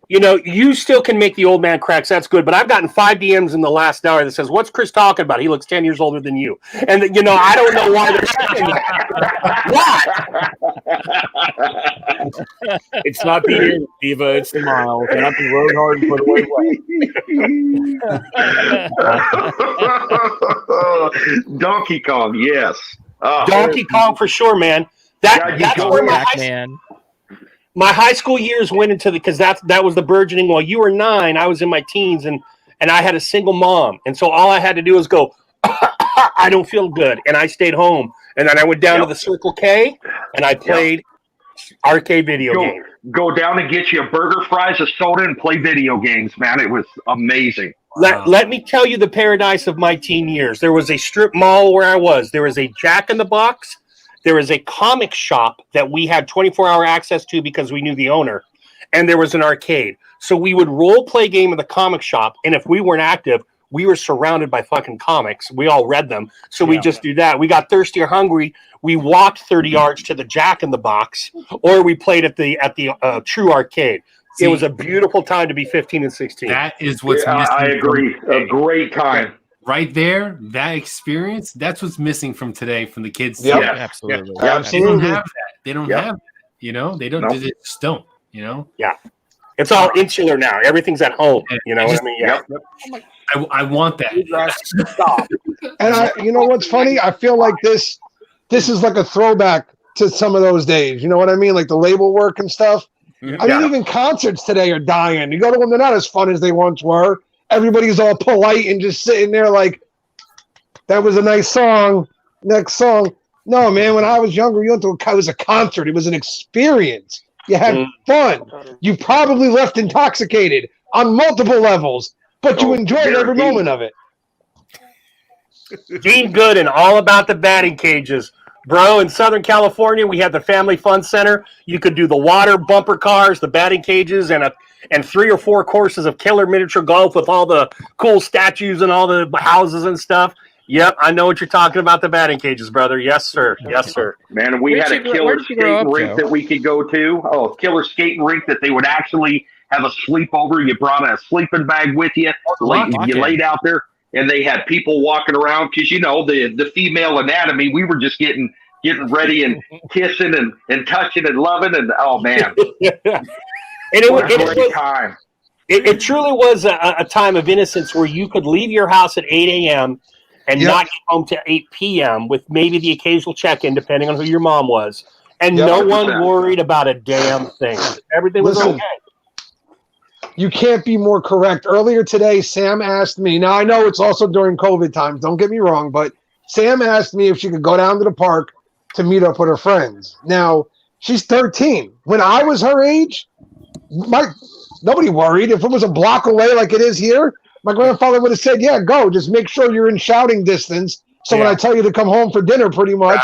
You know, you still can make the old man cracks. That's good. But I've gotten 5 DMs in the last hour that says, "What's Chris talking about? He looks 10 years older than you." And, you know, I don't know why they're saying that. Why? It's not the year, Diva. It's the miles. And I've been rode hard and put away well. Donkey Kong, yes. Donkey Kong for sure, man. That's where my high school years went into because that was the burgeoning. While you were 9, I was in my teens, and I had a single mom, and so all I had to do was go, I don't feel good, and I stayed home, and then I went down to the Circle K, and I played arcade video games. Go down and get you a burger, fries, a soda, and play video games, man. It was amazing. Let me tell you the paradise of my teen years. There was a strip mall where I was. There was a Jack in the Box. There was a comic shop that we had 24-hour access to because we knew the owner. And there was an arcade. So we would role play game in the comic shop. And if we weren't active, we were surrounded by fucking comics. We all read them. So we just do that. We got thirsty or hungry. We walked 30 yards to the Jack in the Box, or we played at the True Arcade. It was a beautiful time to be 15 and 16. That is what's missing. I agree. A great time. Right there, that experience, that's what's missing from today from the kids. Yep. today. Absolutely. They don't Absolutely. have that. They don't have that. You know, they don't. Nope. They just don't. You know. Yeah. It's all insular now. Everything's at home. You know what I mean? Yeah. I want that. Stop. And you know what's funny? I feel like this is like a throwback to some of those days. You know what I mean? Like the label work and stuff. I mean, even concerts today are dying. You go to them, they're not as fun as they once were. Everybody's all polite and just sitting there like, that was a nice song. Next song. No, man, when I was younger, it was a concert. It was an experience. You had fun. You probably left intoxicated on multiple levels, but you enjoyed every moment of it. Gene Gooden, all about the batting cages. Bro, in Southern California, we had the Family Fun Center. You could do the water bumper cars, the batting cages, and 3 or 4 courses of killer miniature golf with all the cool statues and all the houses and stuff. Yep, I know what you're talking about, the batting cages, brother. Yes, sir. Yes, sir. Man, and we had a killer skating rink that we could go to. Oh, killer skating rink that they would actually have a sleepover. You brought a sleeping bag with you. You laid out there, and they had people walking around because, you know, the female anatomy, we were just getting ready and kissing and touching and loving. And, oh, man. And it truly was a time of innocence where you could leave your house at 8 a.m. and not get home to 8 p.m. with maybe the occasional check-in, depending on who your mom was. And no one worried about a damn thing. Everything was okay. You can't be more correct. Earlier today, Sam asked me, now I know it's also during COVID times, don't get me wrong, but Sam asked me if she could go down to the park to meet up with her friends. Now, she's 13. When I was her age, nobody worried. If it was a block away like it is here, my grandfather would have said, yeah, go. Just make sure you're in shouting distance. So when I tell you to come home for dinner, pretty much,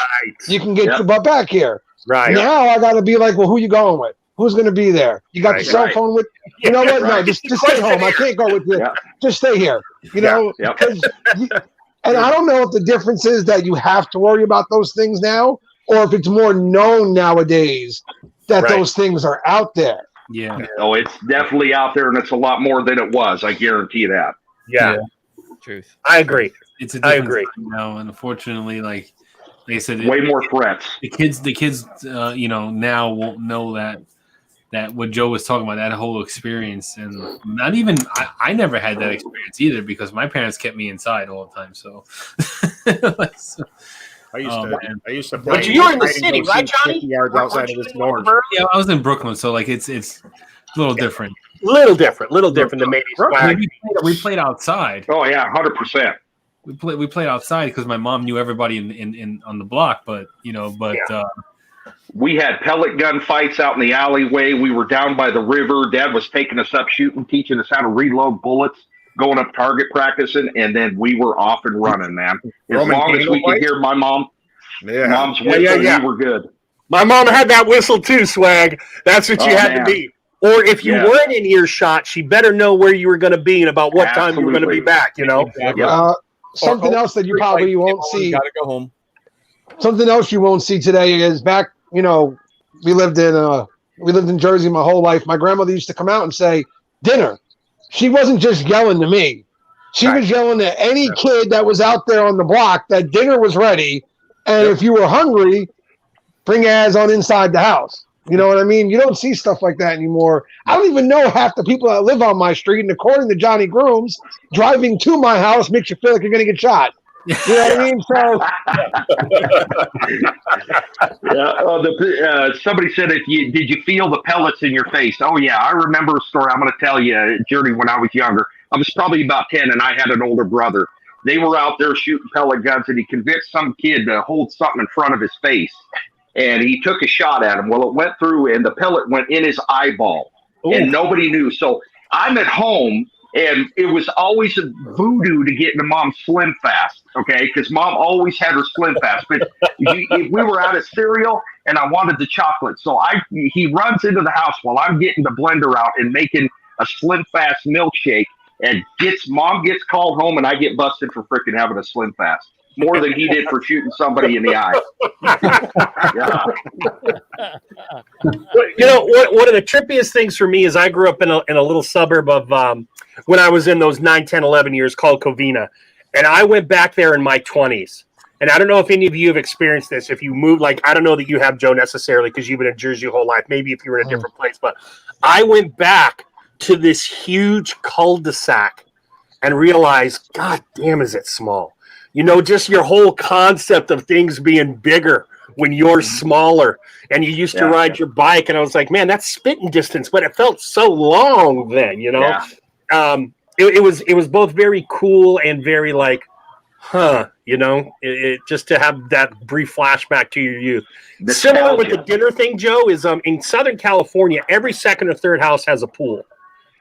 you can get your butt back here. Right. Now I got to be like, well, who you going with? Who's going to be there? You got the cell phone with? You know what? No, just stay home. I can't go with you. Just stay here. You know? And I don't know if the difference is that you have to worry about those things now, or if it's more known nowadays that those things are out there. Yeah. Oh, it's definitely out there, and it's a lot more than it was. I guarantee that. Yeah. Truth. I agree. It's a different time now, and unfortunately, like I said, way more threats. The kids, you know, now won't know that what Joe was talking about, that whole experience, and not even I never had that experience either because my parents kept me inside all the time. So, I used to. But you were in the city, right, Johnny? 50 yards outside of this north. Yeah, I was in Brooklyn, so like it's a little different. Little different than maybe swag. We played outside. Oh yeah, 100%. We played outside because my mom knew everybody in on the block, but We had pellet gun fights out in the alleyway. We were down by the river. Dad was taking us up shooting, teaching us how to reload bullets, going up target practicing, and then we were off and running, man. As Roman long as candle we could fight? hear my mom's Yeah, whistle, yeah. we were good. My mom had that whistle too, Swag. That's what you Oh, had man. to be. Or if you Yeah. weren't in earshot, she better know where you were going to be and about what time you were going to be Absolutely. back, you know? Exactly. Something else that you probably won't see. Gotta go home. Something else you won't see today is back. You know, we lived in Jersey my whole life. My grandmother used to come out and say, "Dinner." She wasn't just yelling to me; she was yelling at any kid that was out there on the block that dinner was ready, and if you were hungry, bring your ass on inside the house. You know what I mean? You don't see stuff like that anymore. I don't even know half the people that live on my street, and according to Johnny Grooms, driving to my house makes you feel like you're going to get shot. You know what I mean? So, somebody said, did you feel the pellets in your face? Oh, yeah. I remember a story. I'm going to tell you a journey when I was younger. I was probably about 10, and I had an older brother. They were out there shooting pellet guns, and he convinced some kid to hold something in front of his face. And he took a shot at him. Well, it went through, and the pellet went in his eyeball. Ooh. And nobody knew. So I'm at home, and it was always a voodoo to get into Mom's Slim Fast, okay? Because Mom always had her Slim Fast. But if we were out of cereal, and I wanted the chocolate. So he runs into the house while I'm getting the blender out and making a Slim Fast milkshake, and Mom gets called home, and I get busted for freaking having a Slim Fast. More than he did for shooting somebody in the eye. Yeah. You know, one of the trippiest things for me is I grew up in a little suburb of when I was in those 9, 10, 11 years called Covina. And I went back there in my 20s. And I don't know if any of you have experienced this. If you move, like, I don't know that you have, Joe, necessarily, because you've been in Jersey your whole life. Maybe if you were in a different place. But I went back to this huge cul-de-sac and realized, God damn, is it small. You know, just your whole concept of things being bigger when you're smaller. And you used to ride your bike, and I was like, man, that's spitting distance, but it felt so long then, you know? Yeah. It was both very cool and very like, you know, it just to have that brief flashback to your youth. Similar with the dinner thing, Joe, is in Southern California, every second or third house has a pool.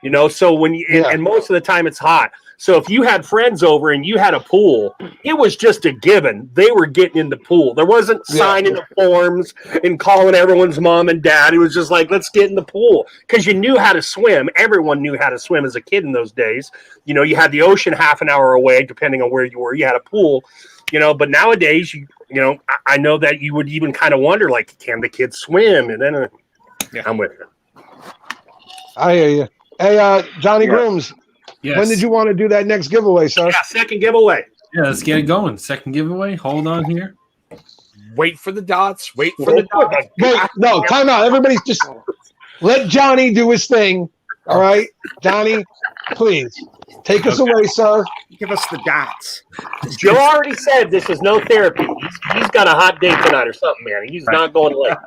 You know, so when you and most of the time it's hot. So if you had friends over and you had a pool, it was just a given. They were getting in the pool. There wasn't signing the forms and calling everyone's mom and dad. It was just like, let's get in the pool. Because you knew how to swim. Everyone knew how to swim as a kid in those days. You know, you had the ocean half an hour away, depending on where you were. You had a pool, you know. But nowadays, you know, I know that you would even kind of wonder, like, can the kids swim? And then I'm with you. I hear you. Hey, Johnny Grooms. Yes. When did you want to do that next giveaway, sir? Yeah, second giveaway. Yeah, let's get it going. Second giveaway. Hold on here. Wait for the dots. Wait for the dots. Wait, no, time out. Everybody just let Johnny do his thing. All right? Johnny, please. Take us away, sir. Give us the dots. Joe already said this is no therapy. He's got a hot date tonight or something, man. He's not going late.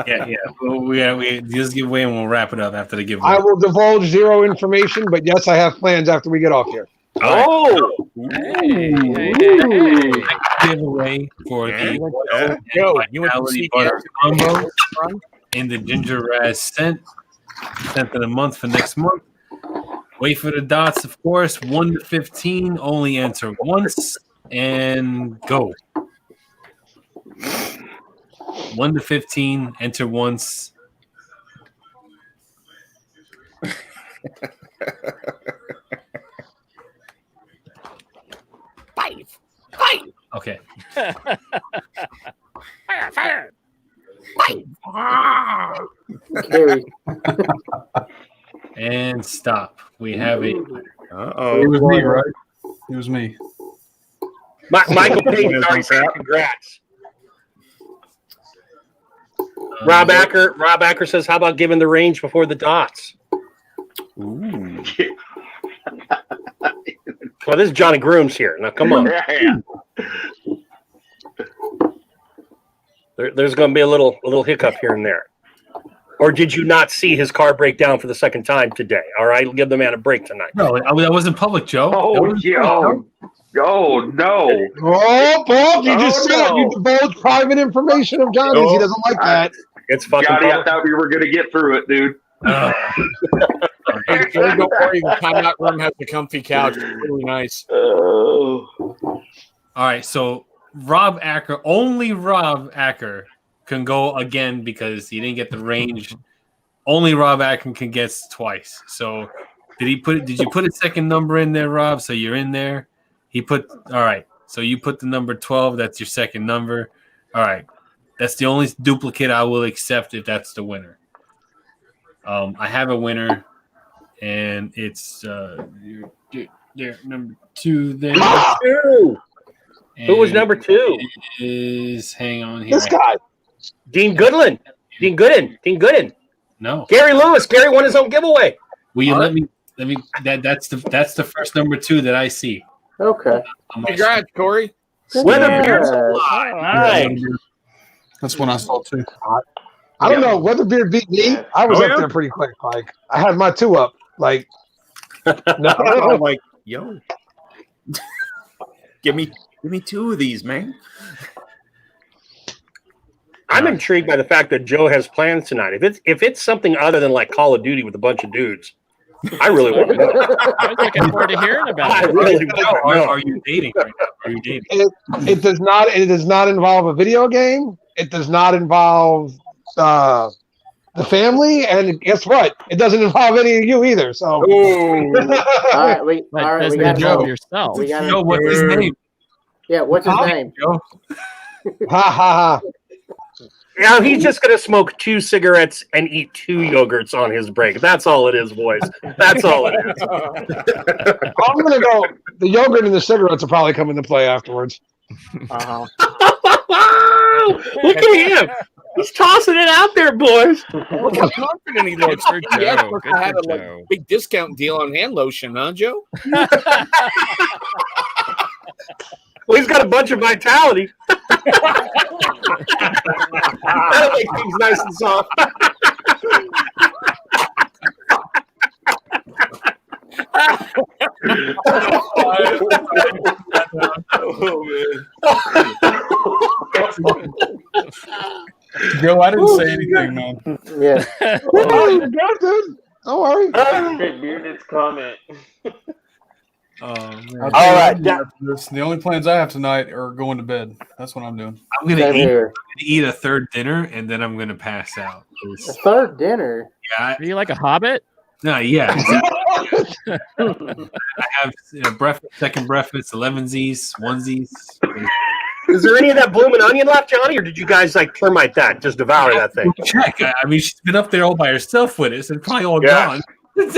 Yeah. Well, we just give away and we'll wrap it up after the giveaway. I will divulge zero information, but yes, I have plans after we get off here. Oh! Hey. Giveaway for the Vitality Butter Combo and the Ginger Razz scent of the month for next month. Wait for the dots, of course. 1 to 15. Only answer once and go. 1 to 15. Enter once. Five. Okay. Fire. Carry. And stop. We have a. It was me, right? It was me. Michael Payton already said congrats. Rob Acker says, how about giving the range before the dots? Ooh. Well, this is Johnny Grooms here. Now, come on. There's going to be a little hiccup here and there. Or did you not see his car break down for the second time today? All right, give the man a break tonight. No, that wasn't public, Joe. Oh, Joe. Oh no! You just said you divulged private information of Johnny's. He doesn't like that. It's fucking Johnny, I public. thought we were gonna get through it, dude. Hey, Joe, don't worry. The timeout room has a comfy couch. It's really nice. All right, so only Rob Acker can go again because he didn't get the range. Only Rob Acker can get twice. So did you put a second number in there, Rob? So you're in there. All right. So you put the number 12. That's your second number. All right. That's the only duplicate I will accept if that's the winner. I have a winner, and it's number 2 there. Who was number 2? Hang on here. This guy. Dean Gooden. No. Gary Lewis. Gary won his own giveaway. Will you let me that's the first number 2 that I see. Okay. Congrats, Corey. Weatherbeard. Nice. That's one I saw too. I don't know. Weatherbeard beat me. I was up there pretty quick. Like I had my 2 up. Like I'm like, yo, give me 2 of these, man. I'm intrigued by the fact that Joe has plans tonight. If it's something other than like Call of Duty with a bunch of dudes, I really want to know. I was looking forward to hearing about I it. really want to know. Are you dating right now? Are you dating? it does not. It does not involve a video game. It does not involve the family. And guess what? It doesn't involve any of you either. So. All right, we got Joe yourself. We got Joe, what's his name? Yeah, what's his name? Joe. Ha ha ha. Yeah, he's just going to smoke 2 cigarettes and eat 2 yogurts on his break. That's all it is, boys. That's all it is. I'm going to go. The yogurt and the cigarettes will probably come into play afterwards. Look at him. He's tossing it out there, boys. Look how confident he looks. Good for Yeah, Joe. look, Good I had for a Joe. big discount deal on hand lotion, huh, Joe? Well, he's got a bunch of vitality. That'll make things nice and soft. Oh, man. Joe, I didn't say anything, man. Yeah. Oh, you're good, dude. Don't worry. Bearded's comment. Oh man. All right. The only plans I have tonight are going to bed. That's what I'm doing. I'm gonna Same here. eat a third dinner and then I'm gonna pass out. A third dinner. Yeah, Are you like a hobbit? yeah. Exactly. I have breakfast, second breakfast, 11sies, onesies. Is there any of that blooming onion left, Johnny, or did you guys like termite that, just devour that thing? Check. I mean, she's been up there all by herself with it, so it's probably all Yeah. gone.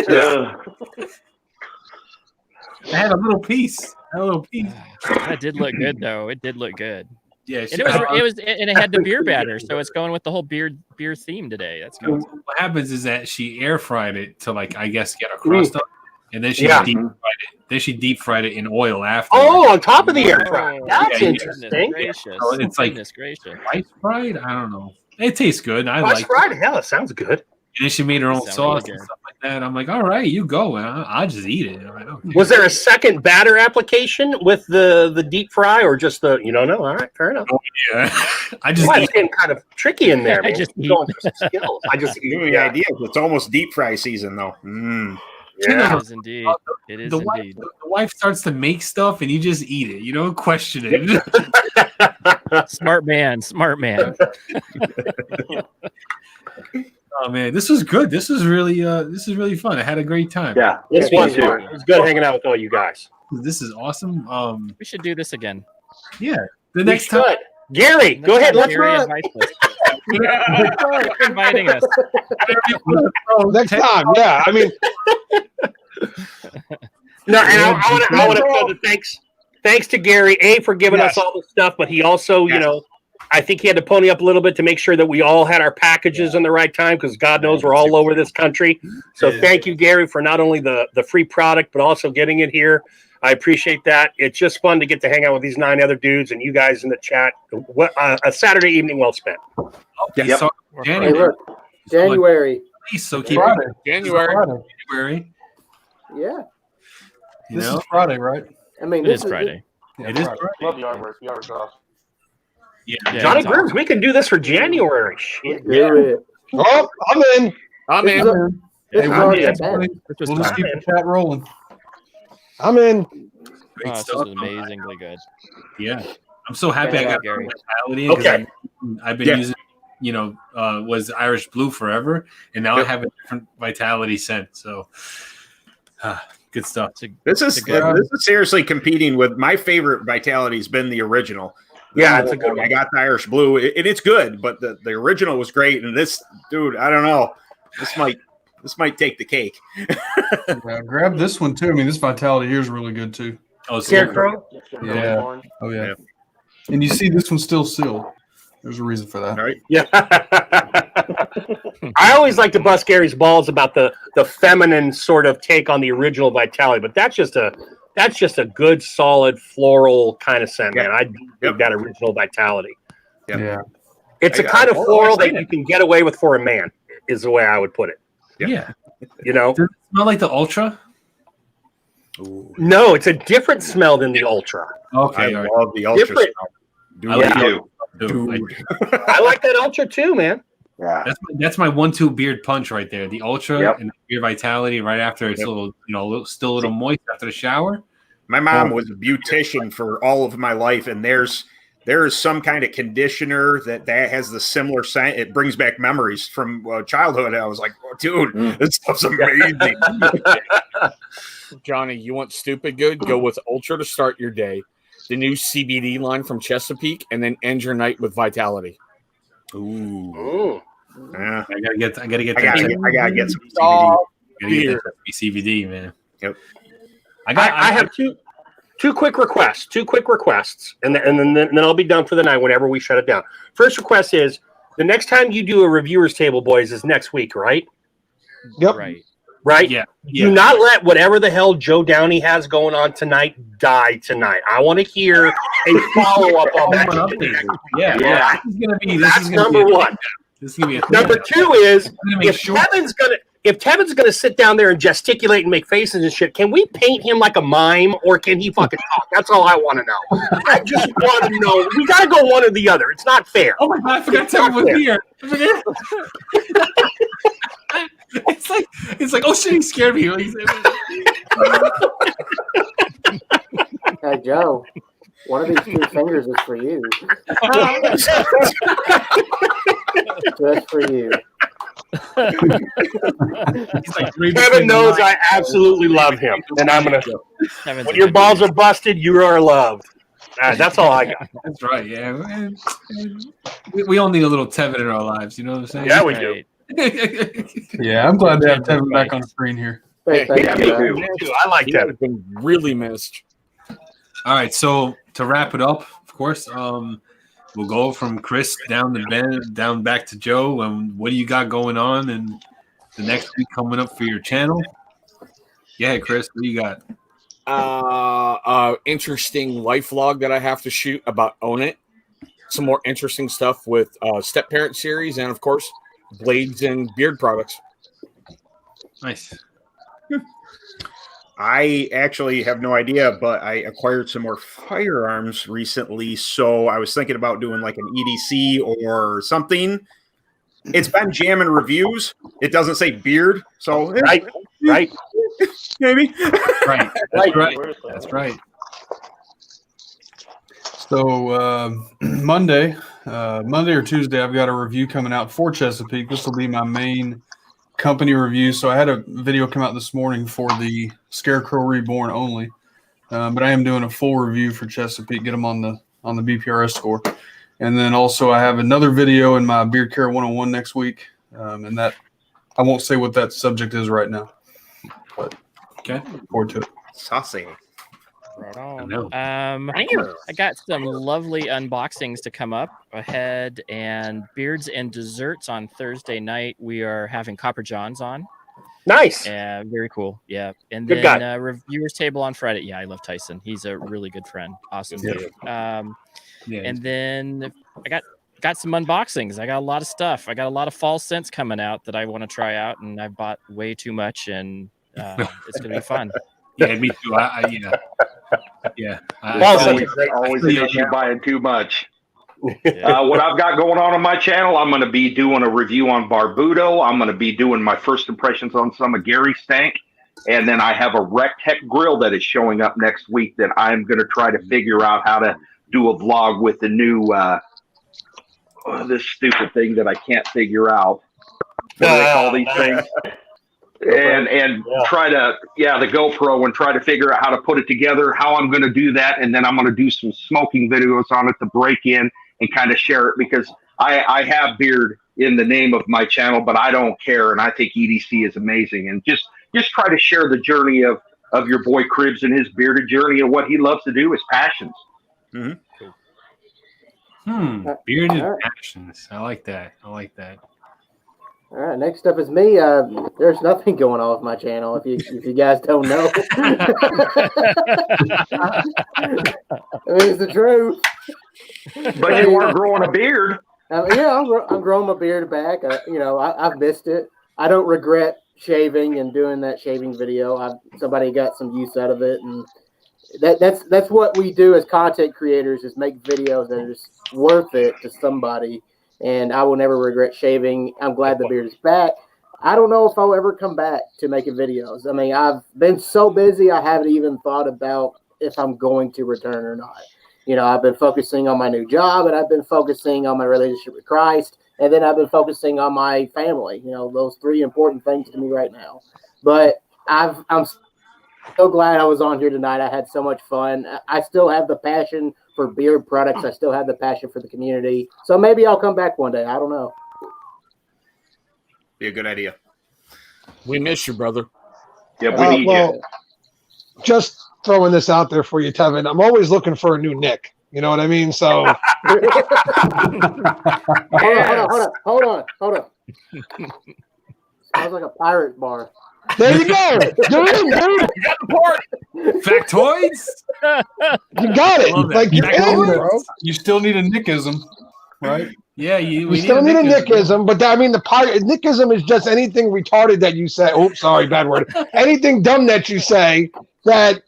I had a little piece. That did look good, though. It did look good. Yeah, And it had the beer batter, so it's going with the whole beer theme today. That's good. What happens is that she air fried it to I guess get a crust up, and then she deep fried it. Then she deep fried it in oil after. Oh, on top of the air fryer. That's Yeah, interesting. Gracious. So it's like Goodness gracious. rice fried. I don't know. It tastes good. I Rice like. fried? Hell, it sounds good. And then she made her own Sounds sauce really and good. stuff like that. I'm like, all right, you go. And I'll just eat it. I'm like, okay. Was there a second batter application with the deep fry, or just the you don't know? All right, fair enough. Yeah, I just Well, eat it's getting kind of tricky in there. I Man. just eat. Going for some skills. I just Give me yeah. ideas. It's almost deep fry season, though. Yeah. It is indeed. It is the wife, indeed. the wife starts to make stuff and you just eat it. You don't question it. Smart man. Smart man. Oh man, this was good. This is really fun. I had a great time. Yeah. This was fun. It was good hanging out with all you guys. This is awesome. We should do this again. Yeah. The We next time. should. Gary, go ahead. Let's Gary run. invites us. Thanks for inviting us. Next time. Yeah. I mean, No, and I want to throw the thanks to Gary for giving us all the stuff, but he also, you know, I think he had to pony up a little bit to make sure that we all had our packages in the right time because God knows we're all over this country. So thank you, Gary, for not only the free product but also getting it here. I appreciate that. It's just fun to get to hang out with these 9 other dudes and you guys in the chat. What a Saturday evening well spent. Okay, Yep. so Hey, January. look, January. So keep Friday. January. January. Yeah. You This know? is Friday, right? I mean, It is Friday. It is. Love the artwork. The artwork's awesome. Yeah. Johnny it's Grooms, awesome. we can do this for January. Shit. Do it. Oh, I'm in. I'm This is in. a- this Hey, is we'll already just a bet. we'll just keep the chat rolling. I'm in. Great Oh, this stuff. is amazingly good. Yeah. I'm so happy I Yeah, got Gary. vitality because Okay. I've been using, was Irish Blue forever, and now I have a different vitality scent. So, good stuff. This is seriously competing with my favorite vitality has been the original. Yeah, it's a good I one. got the Irish Blue, and it's good, but the original was great. And this, dude, I don't know. This might take the cake. Yeah, grab this one too. I mean, this vitality here is really good too. Oh, Scarecrow? Yeah. Oh yeah. And you see this one's still sealed. There's a reason for that. All right. Yeah. I always like to bust Gary's balls about the feminine sort of take on the original vitality, but that's just a good, solid floral kind of scent, man. I dig that original vitality. Yep. Yeah. It's a kind of floral that you can get away with for a man, is the way I would put it. Yeah. You know? Does it smell like the Ultra? No, it's a different smell than the Ultra. Okay. I all right. love the Ultra Different. smell. I like Yeah. it. Dude. I like that Ultra too, man. Yeah. That's my 1-2 beard punch right there. The Ultra Yep. and the beard vitality right after it's still a little moist after the shower. My mom was a beautician for all of my life, and there is some kind of conditioner that has the similar scent. It brings back memories from childhood. I was like, oh, dude, this stuff's amazing. Johnny, you want stupid good? Go with Ultra to start your day. The new CBD line from Chesapeake, and then end your night with Vitality. Ooh. Yeah. I gotta get I that. gotta get some CBD. Oh, Gotta get that CBD, man. Yep. I have two quick requests, and then I'll be done for the night whenever we shut it down. First request is the next time you do a reviewers table, boys, is next week, right? Yep. Right? Yeah. Do not let whatever the hell Joe Downey has going on tonight die tonight. I want to hear a follow up on that. Yeah. Yeah. This is gonna be. That's number one. This is gonna be. Number two is make if Kevin's gonna sit down there and gesticulate and make faces and shit, can we paint him like a mime or can he fucking talk? That's all I want to know. I just want to know. We gotta go one or the other. It's not fair. Oh my god! I forgot Tevin was here. It's like oh shit! He scared me. Hey, Joe, one of these 2 fingers is for you. Just for you. Kevin knows I absolutely love him, and I'm gonna. When your balls are busted, you are loved. That's all I got. That's right. Yeah, we all need a little Tevin in our lives. You know what I'm saying? Yeah, we do. Yeah, I'm glad to have Tevin back on the screen here. Hey, thank Yeah, you, me too. I like that. I've been really missed. All right, so to wrap it up, of course, we'll go from Chris down to Ben, down back to Joe. And what do you got going on and the next week coming up for your channel? Yeah, Chris, what do you got? Interesting life vlog that I have to shoot about Own It. Some more interesting stuff with Step Parent series, and of course, blades and beard products. Nice. I actually have no idea, but I acquired some more firearms recently, so I was thinking about doing like an EDC or something. It's been jamming reviews. It doesn't say beard, so Right. maybe. Right. That's right. That's right. So Monday or Tuesday, I've got a review coming out for Chesapeake. This will be my main company review. So I had a video come out this morning for the Scarecrow Reborn only, but I am doing a full review for Chesapeake. Get them on the BPRS score, and then also I have another video in my Beard Care 101 next week, and that I won't say what that subject is right now, but okay, look forward to it. Saucy. Right on. I got some lovely unboxings to come up ahead, and Beards and Desserts on Thursday night. We are having Copper Johns on. Nice. Yeah, very cool. Yeah, and Good then guy. Reviewers Table on Friday. Yeah, I love Tyson. He's a really good friend. Awesome dude. And then I got some unboxings. I got a lot of stuff. I got a lot of fall scents coming out that I want to try out, and I bought way too much, and it's gonna be fun. Yeah, me too. Yeah. Always an issue buying too much. What I've got going on my channel, I'm going to be doing a review on Barbudo. I'm going to be doing my first impressions on some of Gary's stank. And then I have a Rectech grill that is showing up next week that I'm going to try to figure out how to do a vlog with the new, this stupid thing that I can't figure out. What do they call these things? And try to, the GoPro, and try to figure out how to put it together, how I'm going to do that. And then I'm going to do some smoking videos on it to break in and kind of share it, because I have beard in the name of my channel, but I don't care. And I think EDC is amazing. And just try to share the journey of your boy Cribs and his bearded journey and what he loves to do, his passions. Bearded passions. I like that. All right, next up is me. There's nothing going on with my channel, if you guys don't know. I mean, it's the truth. But you are growing a beard. I'm growing my beard back. I've missed it. I don't regret shaving and doing that shaving video. Somebody got some use out of it, and that's what we do as content creators, is make videos that are just worth it to somebody. And I will never regret shaving. I'm glad the beard is back. I don't know if I'll ever come back to making videos. I mean, I've been so busy, I haven't even thought about if I'm going to return or not. I've been focusing on my new job, and I've been focusing on my relationship with Christ, and then I've been focusing on my family. Those three important things to me right now. But I'm so glad I was on here tonight. I had so much fun. I still have the passion for beard products. I still have the passion for the community. So maybe I'll come back one day. I don't know. Be a good idea. We miss you, brother. Yeah, we need you. Just throwing this out there for you, Tevin. I'm always looking for a new Nick. You know what I mean? So Hold on. Sounds like a pirate bar. There you go. Dude. You got the part. Factoids? You got it. Like, you're in, bro. You still need a Nickism, right? Yeah, we still need a Nickism, but the pirate Nickism is just anything retarded that you say. Oh, sorry, bad word. Anything dumb that you say that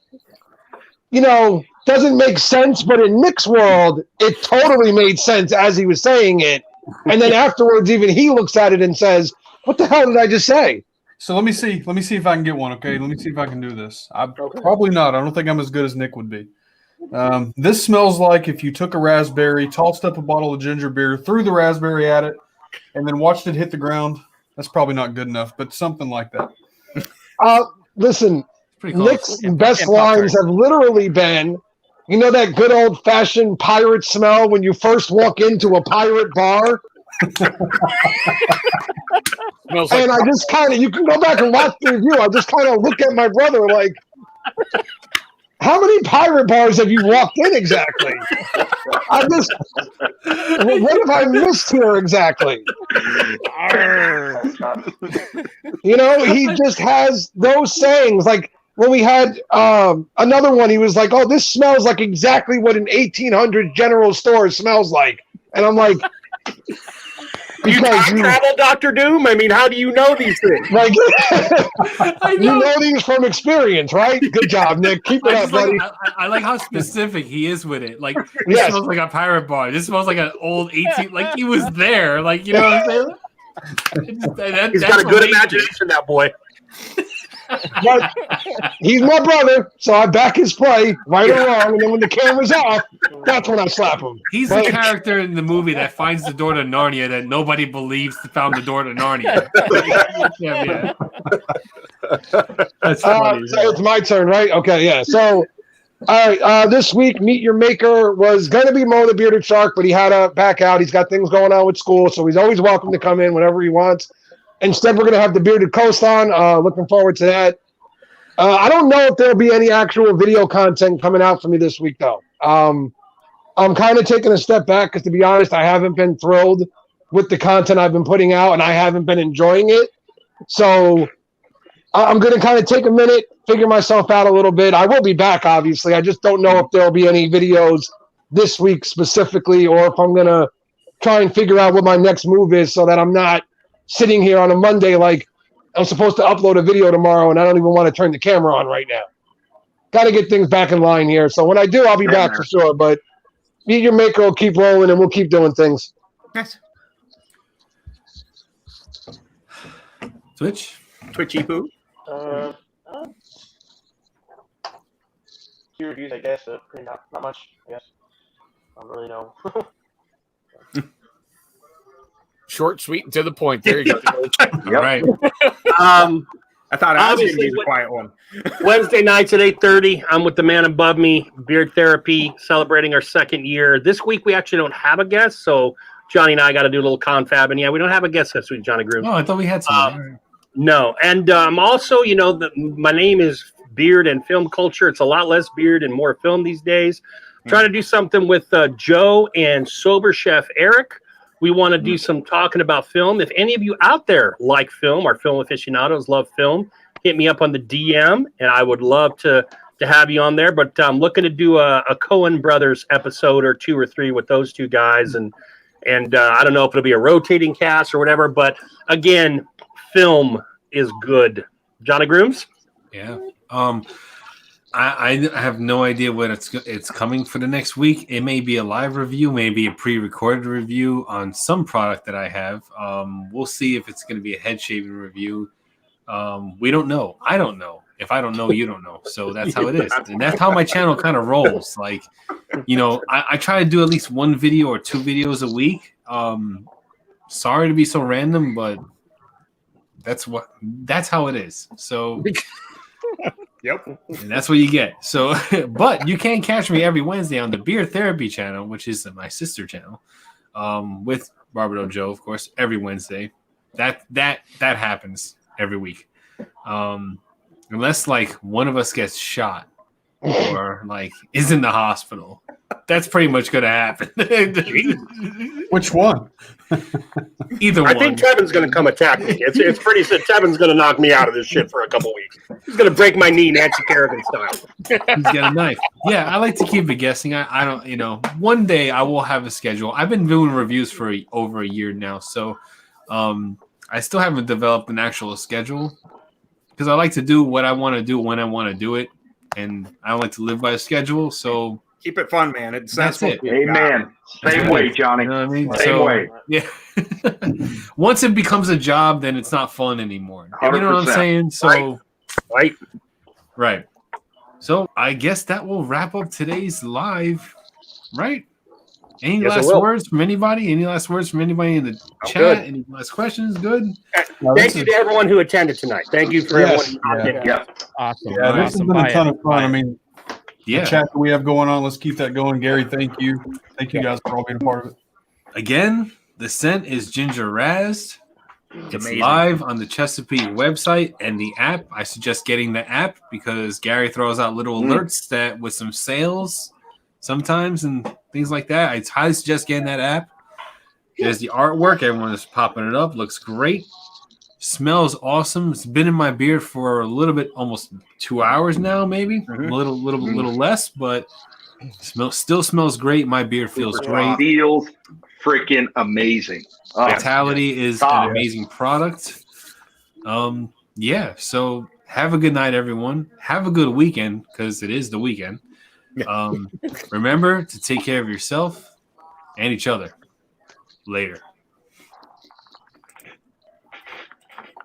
doesn't make sense, but in Nick's world, it totally made sense as he was saying it. And then afterwards, even he looks at it and says, "What the hell did I just say?" So let me see if I can get one. Okay, let me see if I can do this. Probably not. I don't think I'm as good as Nick would be. This smells like if you took a raspberry, tossed up a bottle of ginger beer, threw the raspberry at it, and then watched it hit the ground. That's probably not good enough, but something like that. Listen, Nick's best lines have literally been, that good old-fashioned pirate smell when you first walk into a pirate bar? And I just kind of, you can go back and watch the review. I just kind of look at my brother like, how many pirate bars have you walked in exactly? What have I missed here exactly? He just has those sayings. Like when we had another one, he was like, "Oh, this smells like exactly what an 1800s general store smells like." And I'm like, You time travel, Dr. Doom? I mean, how do you know these things? Like, you know these from experience, right? Good job, Nick. Keep it up, buddy. I like how specific he is with it. Like, this smells like a pirate bar. This smells like an old 18. Like, he was there. Like, you know what I'm saying? He's got a good imagination, that boy. But he's my brother, so I back his play, right or wrong. And then when the camera's off, that's when I slap him. He's the character in the movie that finds the door to Narnia that nobody believes found the door to Narnia. Yeah. That's funny. So it's my turn, right? Okay, yeah. So, all right, this week, Meet Your Maker was going to be Mo the Bearded Shark, but he had to back out. He's got things going on with school, so he's always welcome to come in whenever he wants. Instead, we're going to have the Bearded Coast on. Looking forward to that. I don't know if there'll be any actual video content coming out for me this week, though. I'm kind of taking a step back because, to be honest, I haven't been thrilled with the content I've been putting out, and I haven't been enjoying it. So I'm going to kind of take a minute, figure myself out a little bit. I will be back, obviously. I just don't know if there'll be any videos this week specifically, or if I'm going to try and figure out what my next move is so that I'm not sitting here on a Monday like I'm supposed to upload a video tomorrow and I don't even want to turn the camera on right now. got to get things back in line here. So when I do, I'll be back for sure. But me and your maker will keep rolling, and we'll keep doing things. Nice. Twitchy poo. Few reviews, I guess. Pretty not much, I guess. I don't really know. Short, sweet, and to the point. There you go. Right. I thought I was going to be the quiet one. Wednesday nights at 8:30. I'm with the man above me, Beard Therapy, celebrating our 2nd year. This week we actually don't have a guest, so Johnny and I got to do a little confab. And yeah, we don't have a guest this week, Johnny Groom. Oh, I thought we had some. No, and also, my name is Beard and Film Culture. It's a lot less beard and more film these days. Trying to do something with Joe and Sober Chef Eric. We want to do some talking about film. If any of you out there like film or film aficionados love film, hit me up on the DM, and I would love to have you on there. But I'm looking to do a Coen Brothers episode or 2 or 3 with those 2 guys, and I don't know if it'll be a rotating cast or whatever. But again, film is good. Johnny Grooms? Yeah. I have no idea what it's coming for the next week. It may be a live review, maybe a pre-recorded review on some product that I have. We'll see if it's going to be a head shaving review. We don't know. I don't know. If I don't know, you don't know. So that's how it is. And that's how my channel kind of rolls. Like, I try to do at least 1 video or 2 videos a week. Sorry to be so random, but that's how it is. So Yep. And that's what you get. So, but you can catch me every Wednesday on the Beard Therapy channel, which is my sister channel, with Barbado Joe, of course, every Wednesday. That happens every week, unless like one of us gets shot or like is in the hospital. That's pretty much going to happen. Which one? Either one. I think Tevin's going to come attack me. It's pretty sad. Tevin's going to knock me out of this shit for a couple weeks. He's going to break my knee, Nancy Kerrigan style. He's got a knife. Yeah, I like to keep it guessing. I don't, one day I will have a schedule. I've been doing reviews for over a year now, so I still haven't developed an actual schedule because I like to do what I want to do when I want to do it, and I don't like to live by a schedule, so keep it fun, man. That's it. Amen. Same way, Johnny. You know what I mean? Same way. Yeah. Once it becomes a job, then it's not fun anymore. 100%. You know what I'm saying? So, right. So I guess that will wrap up today's live, right? Any Yes, last words from anybody? Any last words from anybody in the chat? Good. Any last questions? Good. Thank you to everyone who attended tonight. Thank you for everyone who popped in. Awesome. Yeah, this has been a ton of fun. I mean, yeah. The chat that we have going on, let's keep that going. Gary, thank you. Thank you guys for all being a part of it. Again, the scent is Ginger Razz. It's amazing. live on the Chesapeake website and the app. I suggest getting the app because Gary throws out little alerts that with some sales sometimes and things like that. I highly suggest getting that app. There's the artwork. Everyone is popping it up. Looks great. Smells awesome. It's been in my beard for a little bit, almost 2 hours now, maybe a little less, but still smells great. My beard feels great. Feels freaking amazing. Vitality is an amazing product. Yeah. So have a good night, everyone. Have a good weekend because it is the weekend. Remember to take care of yourself and each other. Later.